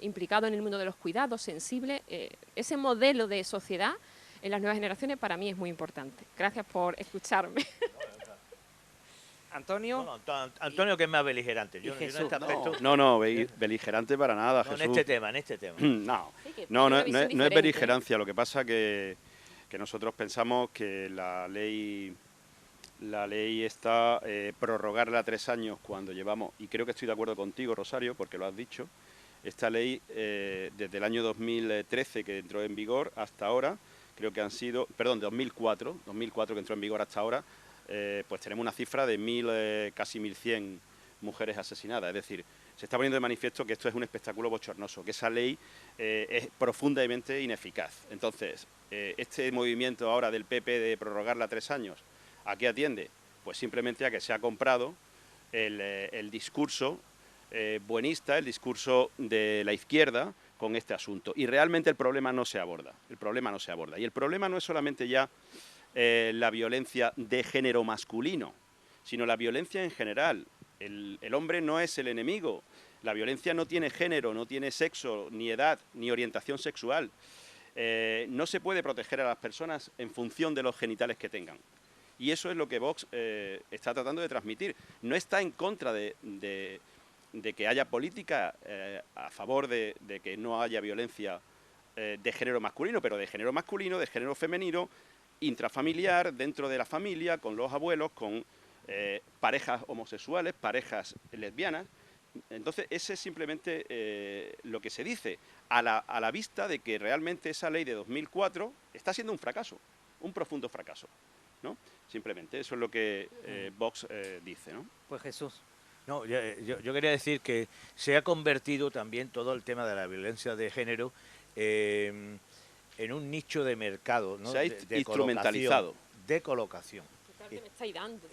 implicado en el mundo de los cuidados, sensible. Ese modelo de sociedad en las nuevas generaciones para mí es muy importante. Gracias por escucharme. Antonio. Bueno, Antonio, que es más beligerante. Yo en este aspecto, no, beligerante para nada, no, Jesús. en este tema. No es beligerancia. Lo que pasa que nosotros pensamos que la ley está prorrogarla a 3 años cuando llevamos, y creo que estoy de acuerdo contigo, Rosario, porque lo has dicho, esta ley desde el año 2013 que entró en vigor hasta ahora, creo que han sido, perdón, 2004 que entró en vigor hasta ahora, pues tenemos una cifra de casi 1.100 mujeres asesinadas. Es decir, se está poniendo de manifiesto que esto es un espectáculo bochornoso, que esa ley es profundamente ineficaz. Entonces, este movimiento ahora del PP de prorrogarla 3 años, ¿a qué atiende? Pues simplemente a que se ha comprado el discurso buenista, el discurso de la izquierda con este asunto. Y realmente el problema no se aborda. El problema no se aborda. Y el problema no es solamente ya la violencia de género masculino, sino la violencia en general. El hombre no es el enemigo. La violencia no tiene género, no tiene sexo, ni edad, ni orientación sexual. No se puede proteger a las personas en función de los genitales que tengan. Y eso es lo que Vox está tratando de transmitir. No está en contra de que haya política a favor de que no haya violencia de género masculino, pero de género masculino, de género femenino, intrafamiliar, dentro de la familia, con los abuelos, con parejas homosexuales, parejas lesbianas. Entonces, ese es simplemente lo que se dice, a la vista de que realmente esa ley de 2004 está siendo un fracaso, un profundo fracaso, ¿no? Simplemente, eso es lo que Vox dice, ¿no? Pues Jesús. No, yo quería decir que se ha convertido también todo el tema de la violencia de género en un nicho de mercado, ¿no? Se ha instrumentalizado. De colocación. Me estáis dando.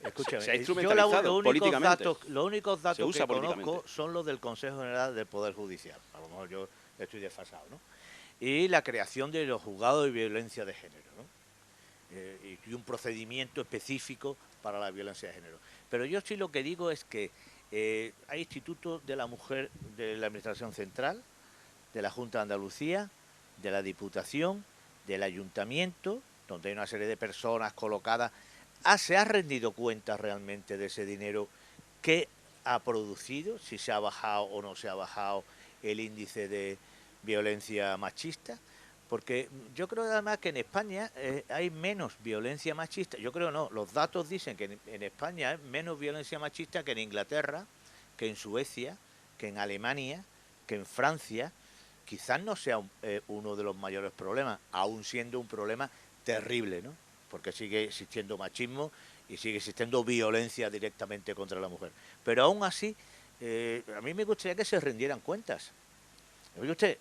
Escúchame, se ha instrumentalizado políticamente. Los únicos datos que conozco políticamente. son los del Consejo General del Poder Judicial. A lo mejor yo estoy desfasado, ¿no? Y la creación de los juzgados de violencia de género, ¿no? Y un procedimiento específico para la violencia de género. Pero yo sí lo que digo es que hay institutos de la mujer de la Administración Central, de la Junta de Andalucía, de la Diputación, del Ayuntamiento, donde hay una serie de personas colocadas. ¿Se ha rendido cuenta realmente de ese dinero que ha producido? Si se ha bajado o no se ha bajado el índice de violencia machista. Porque yo creo además que en España hay menos violencia machista. Yo creo no, los datos dicen que en España hay menos violencia machista que en Inglaterra, que en Suecia, que en Alemania, que en Francia. Quizás no sea uno de los mayores problemas, aún siendo un problema terrible, ¿no? Porque sigue existiendo machismo y sigue existiendo violencia directamente contra la mujer. Pero aún así, a mí me gustaría que se rindieran cuentas. Oye usted,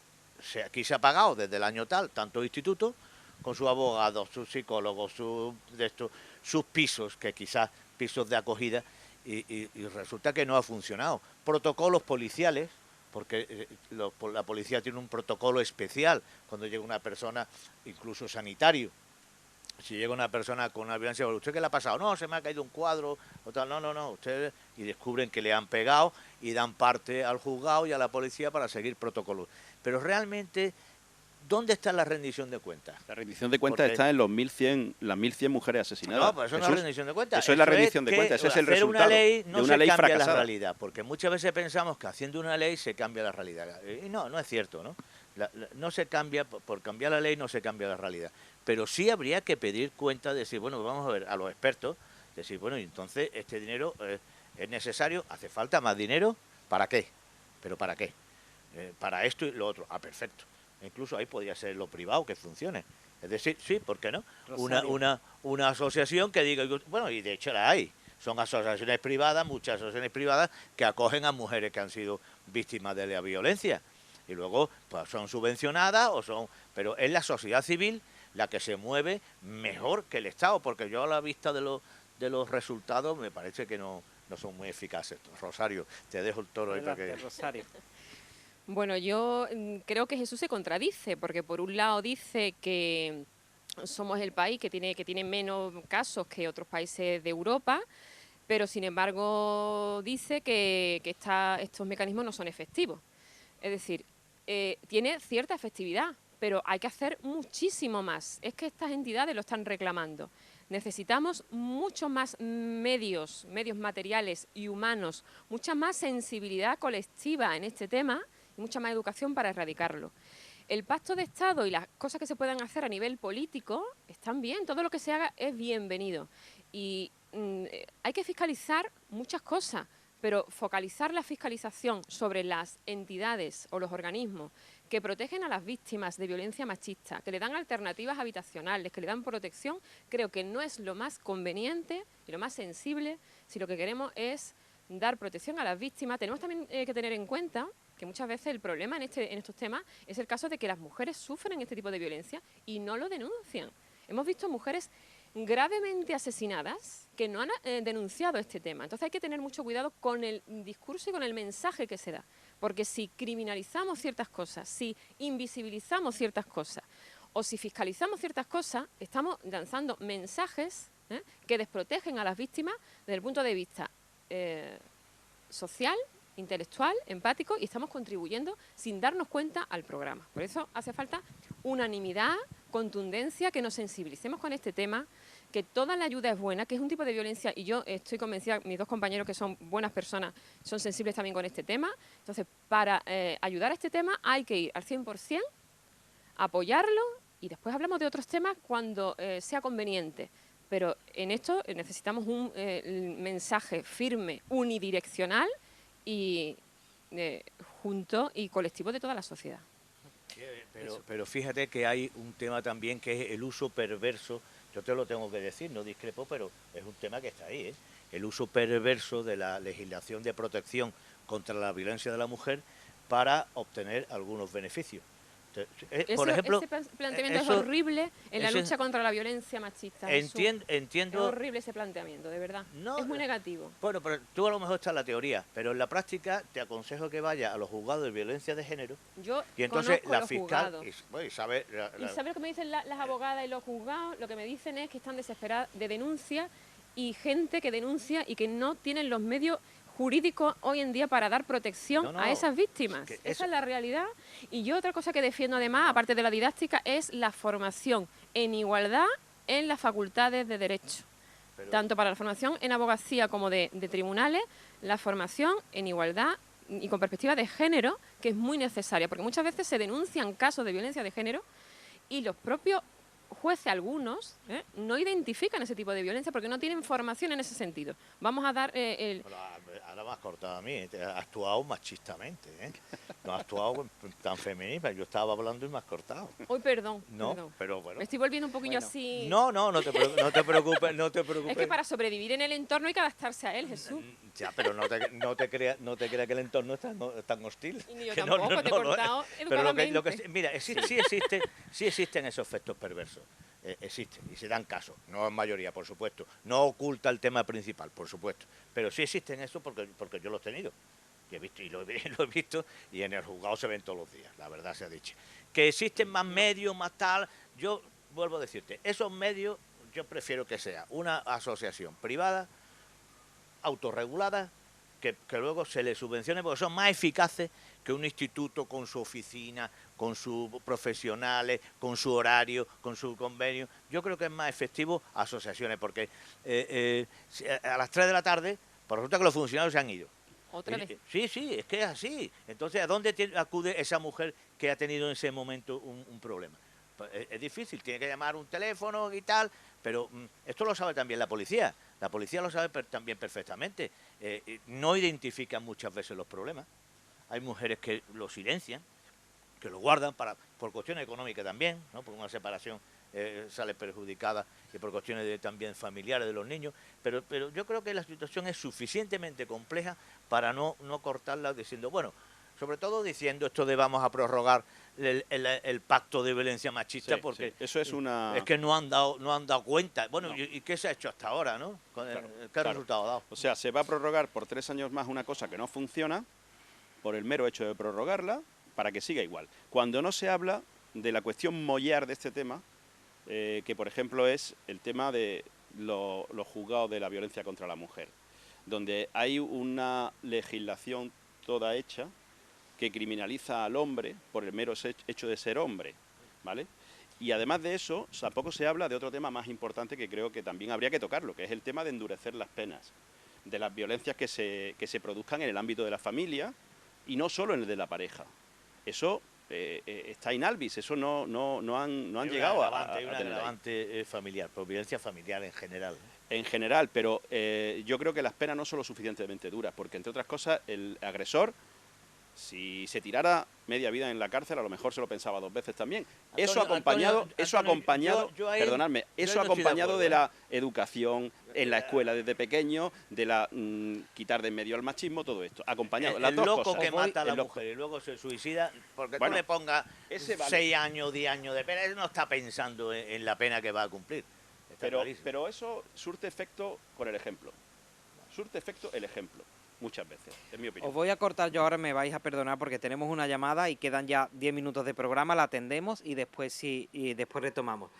aquí se ha pagado desde el año tal tantos institutos, con sus abogados, sus psicólogos, sus pisos, que quizás pisos de acogida, y resulta que no ha funcionado. Protocolos policiales, porque la policía tiene un protocolo especial cuando llega una persona, incluso sanitario. Si llega una persona con una violencia, ¿usted qué le ha pasado? No, se me ha caído un cuadro, o tal. No, usted, y descubren que le han pegado y dan parte al juzgado y a la policía para seguir protocolos. Pero realmente, ¿dónde está la rendición de cuentas? La rendición de cuentas está en las 1.100 mujeres asesinadas. No, pues eso no es la rendición de cuentas. Eso es la rendición de cuentas, ese es el resultado una ley no de una se ley cambia fracasada. la realidad, porque muchas veces pensamos que haciendo una ley se cambia la realidad. Y no es cierto, ¿no? No se cambia, por cambiar la ley no se cambia la realidad. Pero sí habría que pedir cuenta de decir, bueno, vamos a ver a los expertos, decir, bueno, y entonces este dinero es necesario, hace falta más dinero, ¿para qué? ¿Pero para qué? Para esto y lo otro. Ah, perfecto. Incluso ahí podría ser lo privado que funcione. Es decir, sí, ¿por qué no? Una asociación que diga, bueno, y de hecho la hay. Son asociaciones privadas, muchas asociaciones privadas que acogen a mujeres que han sido víctimas de la violencia. Y luego pues, son subvencionadas, pero es la sociedad civil la que se mueve mejor que el Estado, porque yo a la vista de los resultados me parece que no son muy eficaces. Rosario, te dejo el toro ahí para que... Rosario. Bueno, yo creo que Jesús se contradice, porque por un lado dice que somos el país que tiene menos casos que otros países de Europa, pero sin embargo dice que estos mecanismos no son efectivos. Es decir, tiene cierta efectividad, pero hay que hacer muchísimo más. Es que estas entidades lo están reclamando. Necesitamos muchos más medios materiales y humanos, mucha más sensibilidad colectiva en este tema y mucha más educación para erradicarlo. El pacto de Estado y las cosas que se puedan hacer a nivel político están bien, todo lo que se haga es bienvenido. Y hay que fiscalizar muchas cosas, pero focalizar la fiscalización sobre las entidades o los organismos que protegen a las víctimas de violencia machista, que le dan alternativas habitacionales, que le dan protección, creo que no es lo más conveniente y lo más sensible si lo que queremos es dar protección a las víctimas. Tenemos también que tener en cuenta que muchas veces el problema en estos temas es el caso de que las mujeres sufren este tipo de violencia y no lo denuncian. Hemos visto mujeres gravemente asesinadas que no han denunciado este tema. Entonces hay que tener mucho cuidado con el discurso y con el mensaje que se da. Porque si criminalizamos ciertas cosas, si invisibilizamos ciertas cosas o si fiscalizamos ciertas cosas, estamos lanzando mensajes que desprotegen a las víctimas desde el punto de vista social, intelectual, empático, y estamos contribuyendo sin darnos cuenta al programa. Por eso hace falta unanimidad, contundencia, que nos sensibilicemos con este tema, que toda la ayuda es buena, que es un tipo de violencia, y yo estoy convencida, mis dos compañeros que son buenas personas, son sensibles también con este tema. Entonces, para ayudar a este tema hay que ir al 100%, apoyarlo, y después hablamos de otros temas cuando sea conveniente. Pero en esto necesitamos un mensaje firme, unidireccional y junto y colectivo de toda la sociedad. Pero fíjate que hay un tema también que es el uso perverso. Yo te lo tengo que decir, no discrepo, pero es un tema que está ahí, ¿eh? El uso perverso de la legislación de protección contra la violencia de la mujer para obtener algunos beneficios. Por ejemplo, ese planteamiento es horrible en la lucha contra la violencia machista. Entiendo. Es horrible ese planteamiento, de verdad. No, es muy negativo. Bueno, pero tú a lo mejor está en la teoría, pero en la práctica te aconsejo que vayas a los juzgados de violencia de género. Yo y entonces conozco la los fiscal juzgados. y sabe lo que me dicen las abogadas y los juzgados? Lo que me dicen es que están desesperadas de denuncia y gente que denuncia y que no tienen los medios jurídicos hoy en día para dar protección a esas víctimas. Esa es la realidad. Y yo otra cosa que defiendo además, aparte de la didáctica, es la formación en igualdad en las facultades de Derecho. Tanto para la formación en abogacía como de tribunales, la formación en igualdad y con perspectiva de género, que es muy necesaria, porque muchas veces se denuncian casos de violencia de género y los propios jueces, algunos, no identifican ese tipo de violencia porque no tienen formación en ese sentido. Vamos a dar Ahora me has cortado a mí, has actuado machistamente, ¿eh? No has actuado tan femenina, yo estaba hablando y me has cortado. Uy, perdón. No, perdón. pero bueno. Me estoy volviendo un poquillo así... No te preocupes, no te preocupes. Es que para sobrevivir en el entorno hay que adaptarse a él, Jesús. Ya, pero no te creas que el entorno es tan hostil. Y ni yo tampoco, te he cortado educadamente. Pero mira, sí existen esos efectos perversos. Existen y se dan casos, no en mayoría, por supuesto. No oculta el tema principal, por supuesto. Pero sí existen eso porque yo los he tenido. Y he visto, y lo he visto, y en el juzgado se ven todos los días, la verdad se ha dicho. Que existen más medios, más tal, yo vuelvo a decirte, esos medios yo prefiero que sea una asociación privada, autorregulada, que luego se les subvencione porque son más eficaces que un instituto con su oficina, con sus profesionales, con su horario, con su convenio. Yo creo que es más efectivo asociaciones, porque a las 3 de la tarde, pues resulta que los funcionarios se han ido. ¿Otra vez? Sí, es que es así. Entonces, ¿a dónde acude esa mujer que ha tenido en ese momento un problema? Pues es difícil, tiene que llamar un teléfono y tal, pero esto lo sabe también la policía. La policía lo sabe también perfectamente. No identifican muchas veces los problemas. Hay mujeres que lo silencian, que lo guardan por cuestiones económicas también, ¿no? Por una separación sale perjudicada y por cuestiones también familiares de los niños, pero yo creo que la situación es suficientemente compleja para no cortarla diciendo, bueno, sobre todo diciendo esto de vamos a prorrogar el pacto de violencia machista, sí, porque sí. Eso es que no han dado cuenta. Bueno, no. ¿Y qué se ha hecho hasta ahora, no? ¿Qué resultado ha dado? O sea, se va a prorrogar por 3 años más una cosa que no funciona por el mero hecho de prorrogarla para que siga igual. Cuando no se habla de la cuestión mollar de este tema, que por ejemplo es el tema de los juzgados de la violencia contra la mujer, donde hay una legislación toda hecha que criminaliza al hombre por el mero hecho de ser hombre, ¿vale? Y además de eso, tampoco se habla de otro tema más importante que creo que también habría que tocarlo, que es el tema de endurecer las penas, de las violencias que se produzcan en el ámbito de la familia y no solo en el de la pareja. Eso está in albis, eso no han llegado a tener agravante familiar, por violencia familiar en general. En general, pero yo creo que las penas no son lo suficientemente duras, porque entre otras cosas el agresor si se tirara media vida en la cárcel, a lo mejor se lo pensaba 2 veces también. Eso Antonio, acompañado, yo ahí- perdonadme, yo eso ahí no estoy de acompañado acuerdo, de la educación en la escuela desde pequeño, de la quitar de en medio al machismo, todo esto. Acompañado, las el dos loco cosas. que mata a la El loco. mujer y luego se suicida, porque Bueno, tú le pongas ese vale. 6 años, 10 años de pena, él no está pensando en la pena que va a cumplir. Está clarísimo. Pero eso surte efecto con el ejemplo. Surte efecto el ejemplo, muchas veces, en mi opinión. Os voy a cortar yo ahora, me vais a perdonar porque tenemos una llamada y quedan ya 10 minutos de programa, la atendemos y después después retomamos.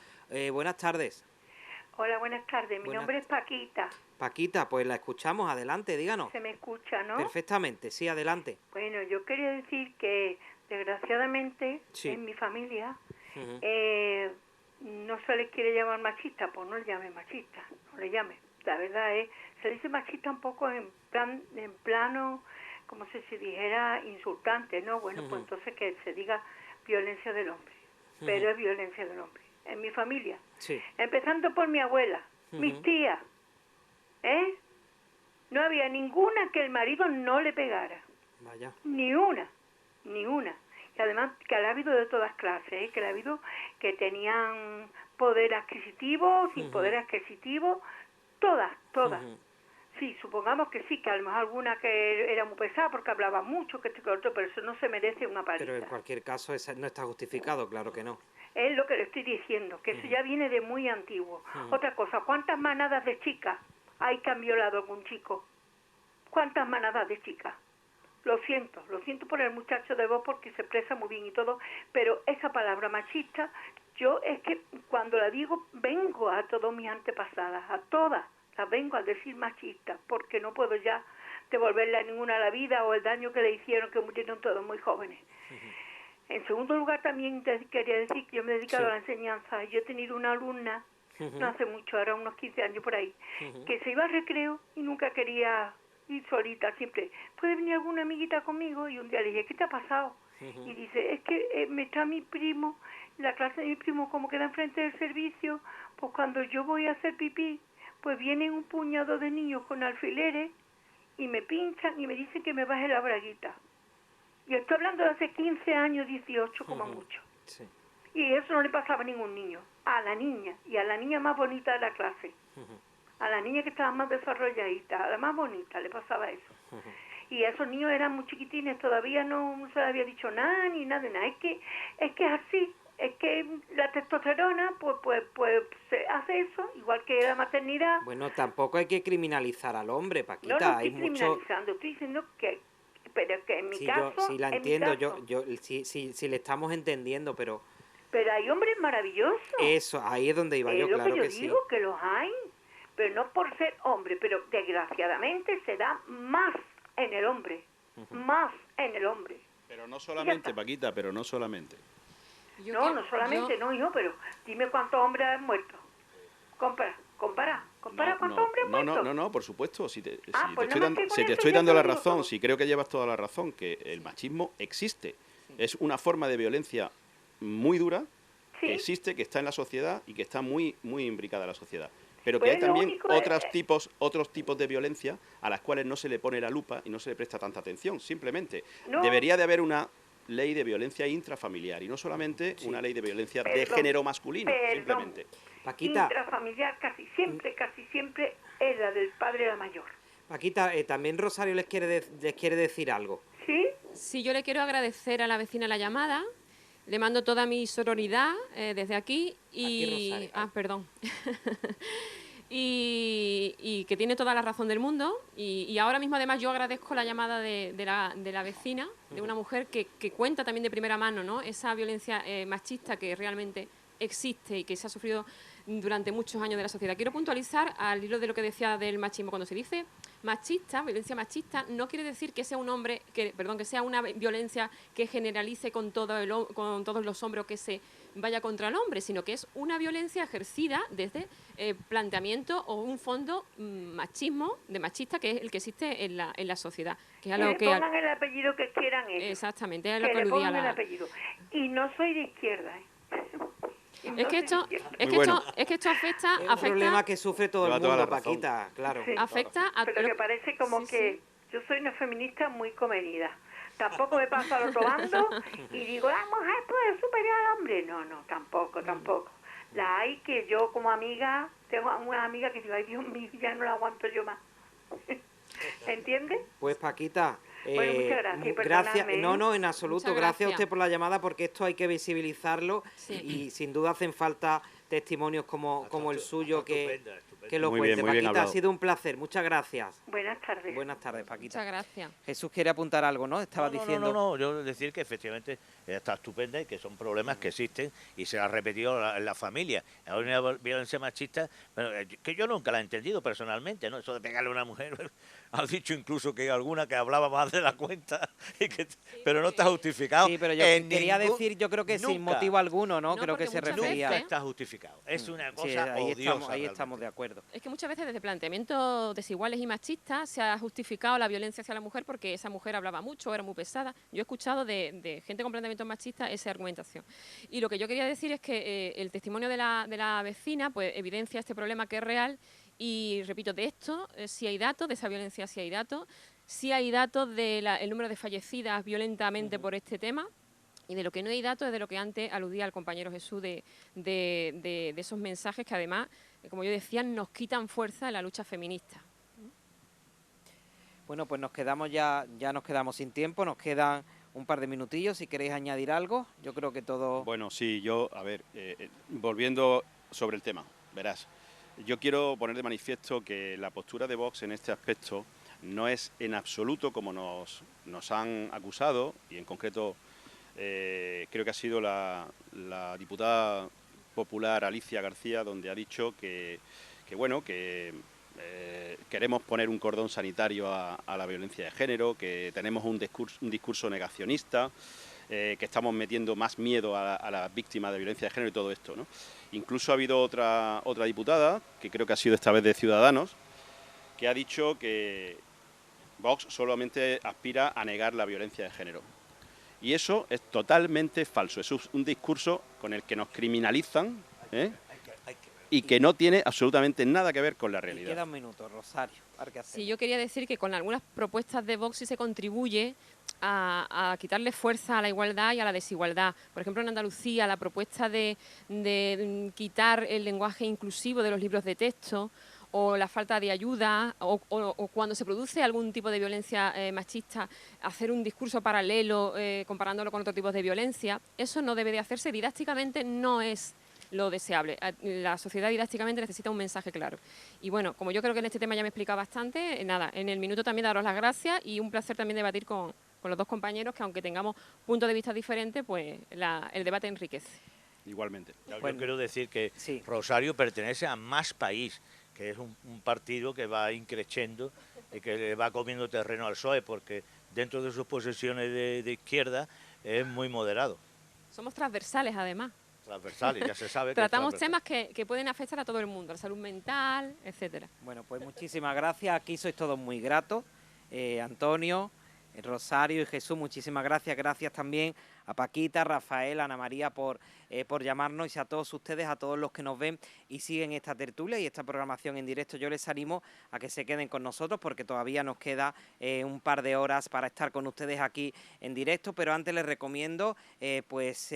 Buenas tardes. Hola, buenas tardes. Mi Buenas- nombre es Paquita. Paquita, pues la escuchamos, adelante, díganos. Se me escucha, ¿no? Perfectamente, sí, adelante. Bueno, yo quería decir que desgraciadamente Sí. en mi familia Ujú. no se les quiere llamar machista, pues no le llame machista, no le llame. La verdad es, se dice machista un poco en plano, como si se dijera insultante, ¿no? Bueno, pues entonces que se diga violencia del hombre, pero es violencia del hombre. En mi familia, Sí. empezando por mi abuela, mis tías, no había ninguna que el marido no le pegara, Vaya. ni una. Y además que ha habido de todas clases, que ha habido que tenían poder adquisitivo, sin poder adquisitivo, todas. Ujú. Sí, supongamos que sí, que a lo mejor alguna que era muy pesada porque hablaba mucho, que esto que lo otro, pero eso no se merece una paliza. Pero en cualquier caso no está justificado, claro que no. Es lo que le estoy diciendo, que eso ya viene de muy antiguo. Otra cosa, ¿cuántas manadas de chicas hay que han violado a algún chico? ¿Cuántas manadas de chicas? Lo siento por el muchacho de voz porque se expresa muy bien y todo, pero esa palabra machista, yo es que cuando la digo vengo a todas mis antepasadas, a todas las vengo a decir machista, porque no puedo ya devolverle a ninguna a la vida o el daño que le hicieron, que murieron todos muy jóvenes. En segundo lugar, también quería decir que yo me he dedicado a la enseñanza. Yo he tenido una alumna, no hace mucho, ahora unos 15 años por ahí, que se iba al recreo y nunca quería ir solita, siempre, ¿puede venir alguna amiguita conmigo? Y un día le dije, ¿qué te ha pasado? Y dice, es que me está mi primo, la clase de mi primo como queda enfrente del servicio, pues cuando yo voy a hacer pipí, pues vienen un puñado de niños con alfileres y me pinchan y me dicen que me baje la braguita. Y estoy hablando de hace 15 años, 18 como mucho. Sí. Y eso no le pasaba a ningún niño, a la niña, y a la niña más bonita de la clase. A la niña que estaba más desarrolladita, a la más bonita le pasaba eso. Y esos niños eran muy chiquitines, todavía no se les había dicho nada ni nada de nada. Es que es así, es que la testosterona pues se hace eso, igual que la maternidad. Bueno, tampoco hay que criminalizar al hombre, Paquita. No hay estoy mucho. criminalizando, estoy diciendo que, pero que en mi Sí, caso, yo sí la en mi entiendo, caso, sí le estamos entendiendo, pero pero hay hombres maravillosos. eso, ahí es donde iba yo, Es lo claro que yo que sí. digo, que los hay, pero no por ser hombre, pero desgraciadamente se da más en el hombre, más en el hombre. Pero no solamente, Paquita, pero no solamente. No solamente, no, hijo, pero dime cuántos hombres han muerto. Compara cuántos hombres han muerto. No, por supuesto. Si te pues nada más que con te eso estoy ya dando la te digo razón, todo. si creo que llevas toda la razón, que el machismo existe. Es una forma de violencia muy dura, Sí. que existe, que está en la sociedad y que está muy, muy imbricada en la sociedad. Pero que Pues hay lo también único otros tipos de violencia a las cuales no se le pone la lupa y no se le presta tanta atención. Simplemente No. debería de haber una ley de violencia intrafamiliar y no solamente una ley de violencia de género masculino, simplemente. Paquita, Intrafamiliar casi siempre es la del padre la mayor. Paquita, también Rosario les quiere decir algo. ¿Sí? Sí, yo le quiero agradecer a la vecina la llamada. Le mando toda mi sororidad desde aquí Aquí, Rosario. perdón. y que tiene toda la razón del mundo. Y ahora mismo, además, yo agradezco la llamada de la vecina, de una mujer que cuenta también de primera mano, ¿no? Esa violencia machista que realmente existe y que se ha sufrido durante muchos años de la sociedad. Quiero puntualizar al hilo de lo que decía del machismo. Cuando se dice machista, violencia machista, no quiere decir que sea un hombre, que sea una violencia que generalice con todos los hombres o que se vaya contra el hombre, sino que es una violencia ejercida desde planteamiento o un fondo machismo de machista, que es el que existe en la sociedad. Que es a Que lo le que pongan el apellido que quieran ellos. exactamente, es lo Que que le aludía pongan el la... apellido. Y no soy de izquierda, Es que esto afecta, Es un problema que sufre todo Lleva el toda mundo, la razón. Paquita, claro. Sí. afecta a... Pero que parece como Sí, que sí. yo soy una feminista muy comedida. Tampoco me paso al otro bando y digo, la mujer puede superar al hombre. No, tampoco. La hay que yo como amiga, tengo una amiga que digo, ay Dios mío, ya no la aguanto yo más. ¿Entiendes? Pues Paquita, Bueno, muchas gracias, y gracias. perdonadme, ¿eh? No, en absoluto. Muchas Gracias a gracias. usted por la llamada, porque esto hay que visibilizarlo Sí. y sin duda hacen falta testimonios como el suyo que lo Muy bien, cuente. muy bien Paquita, ha hablado. sido un placer. Muchas gracias. Buenas tardes. Buenas tardes, Paquita. Muchas gracias. Jesús quiere apuntar algo, ¿no? Estaba diciendo. No, yo decir que efectivamente está estupenda y que son problemas que existen y se ha repetido en la familia. Hay una violencia machista, bueno, que yo nunca la he entendido personalmente, ¿no? Eso de pegarle a una mujer. Has dicho incluso que hay alguna que hablaba más de la cuenta, pero no está justificado. Sí, pero yo quería decir, yo creo que sin motivo alguno, ¿no? No, Creo que porque se muchas refería. veces- Nunca está justificado. Es una Sí, cosa ahí odiosa. ahí estamos realmente. de acuerdo. Es que muchas veces desde planteamientos desiguales y machistas se ha justificado la violencia hacia la mujer porque esa mujer hablaba mucho, era muy pesada. Yo he escuchado de gente con planteamientos machistas esa argumentación. Y lo que yo quería decir es que el testimonio de la vecina pues evidencia este problema que es real y, repito, de esto sí hay datos, de esa violencia sí hay datos del número de fallecidas violentamente por este tema. Y de lo que no hay datos es de lo que antes aludía el compañero Jesús, de esos mensajes que además, como yo decía, nos quitan fuerza en la lucha feminista. Bueno, pues nos quedamos sin tiempo, nos quedan un par de minutillos, si queréis añadir algo. Yo creo que todo... Bueno, sí, volviendo sobre el tema, verás, yo quiero poner de manifiesto que la postura de Vox en este aspecto no es en absoluto como nos han acusado, y en concreto creo que ha sido la diputada popular Alicia García, donde ha dicho que queremos poner un cordón sanitario a la violencia de género, que tenemos un discurso negacionista, que estamos metiendo más miedo a las víctimas de violencia de género y todo esto, ¿no? Incluso ha habido otra diputada, que creo que ha sido esta vez de Ciudadanos, que ha dicho que Vox solamente aspira a negar la violencia de género. Y eso es totalmente falso, es un discurso con el que nos criminalizan, y que no tiene absolutamente nada que ver con la realidad. Queda un minuto, Rosario. A ver qué hacemos. Sí, yo quería decir que con algunas propuestas de Vox sí se contribuye a quitarle fuerza a la igualdad y a la desigualdad. Por ejemplo, en Andalucía, la propuesta de quitar el lenguaje inclusivo de los libros de texto, o la falta de ayuda, o cuando se produce algún tipo de violencia machista, hacer un discurso paralelo comparándolo con otros tipos de violencia, eso no debe de hacerse. Didácticamente no es lo deseable. La sociedad didácticamente necesita un mensaje claro. Y bueno, como yo creo que en este tema ya me he explicado bastante, nada, en el minuto también daros las gracias y un placer también debatir con los dos compañeros, que aunque tengamos puntos de vista diferentes, pues el debate enriquece. Igualmente. Yo quiero decir que sí. Rosario pertenece a Más País, que es un partido que va increciendo y que le va comiendo terreno al PSOE, porque dentro de sus posiciones de izquierda es muy moderado. Somos transversales, además. Transversales, ya se sabe que Tratamos es transversal. temas que pueden afectar a todo el mundo, la salud mental, etcétera. Bueno, pues muchísimas gracias. Aquí sois todos muy gratos. Antonio, Rosario y Jesús, muchísimas gracias. Gracias también a Paquita, Rafael, Ana María por llamarnos, y a todos ustedes, a todos los que nos ven y siguen esta tertulia y esta programación en directo. Yo les animo a que se queden con nosotros porque todavía nos queda un par de horas para estar con ustedes aquí en directo, pero antes les recomiendo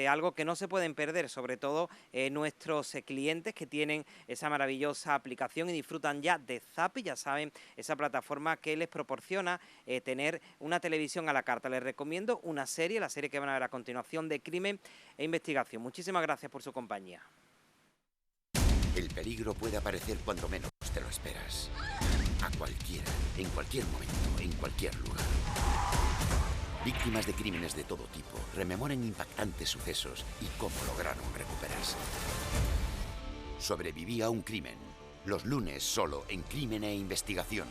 algo que no se pueden perder, sobre todo nuestros clientes que tienen esa maravillosa aplicación y disfrutan ya de Zappi, ya saben, esa plataforma que les proporciona tener una televisión a la carta. Les recomiendo una serie, la serie que van a ver a continuación, de Crimen e Investigación. Muchísimas gracias por su compañía. El peligro puede aparecer cuando menos te lo esperas. A cualquiera, en cualquier momento, en cualquier lugar. Víctimas de crímenes de todo tipo rememoran impactantes sucesos y cómo lograron recuperarse. Sobreviví a un crimen. Los lunes solo en Crimen e Investigación.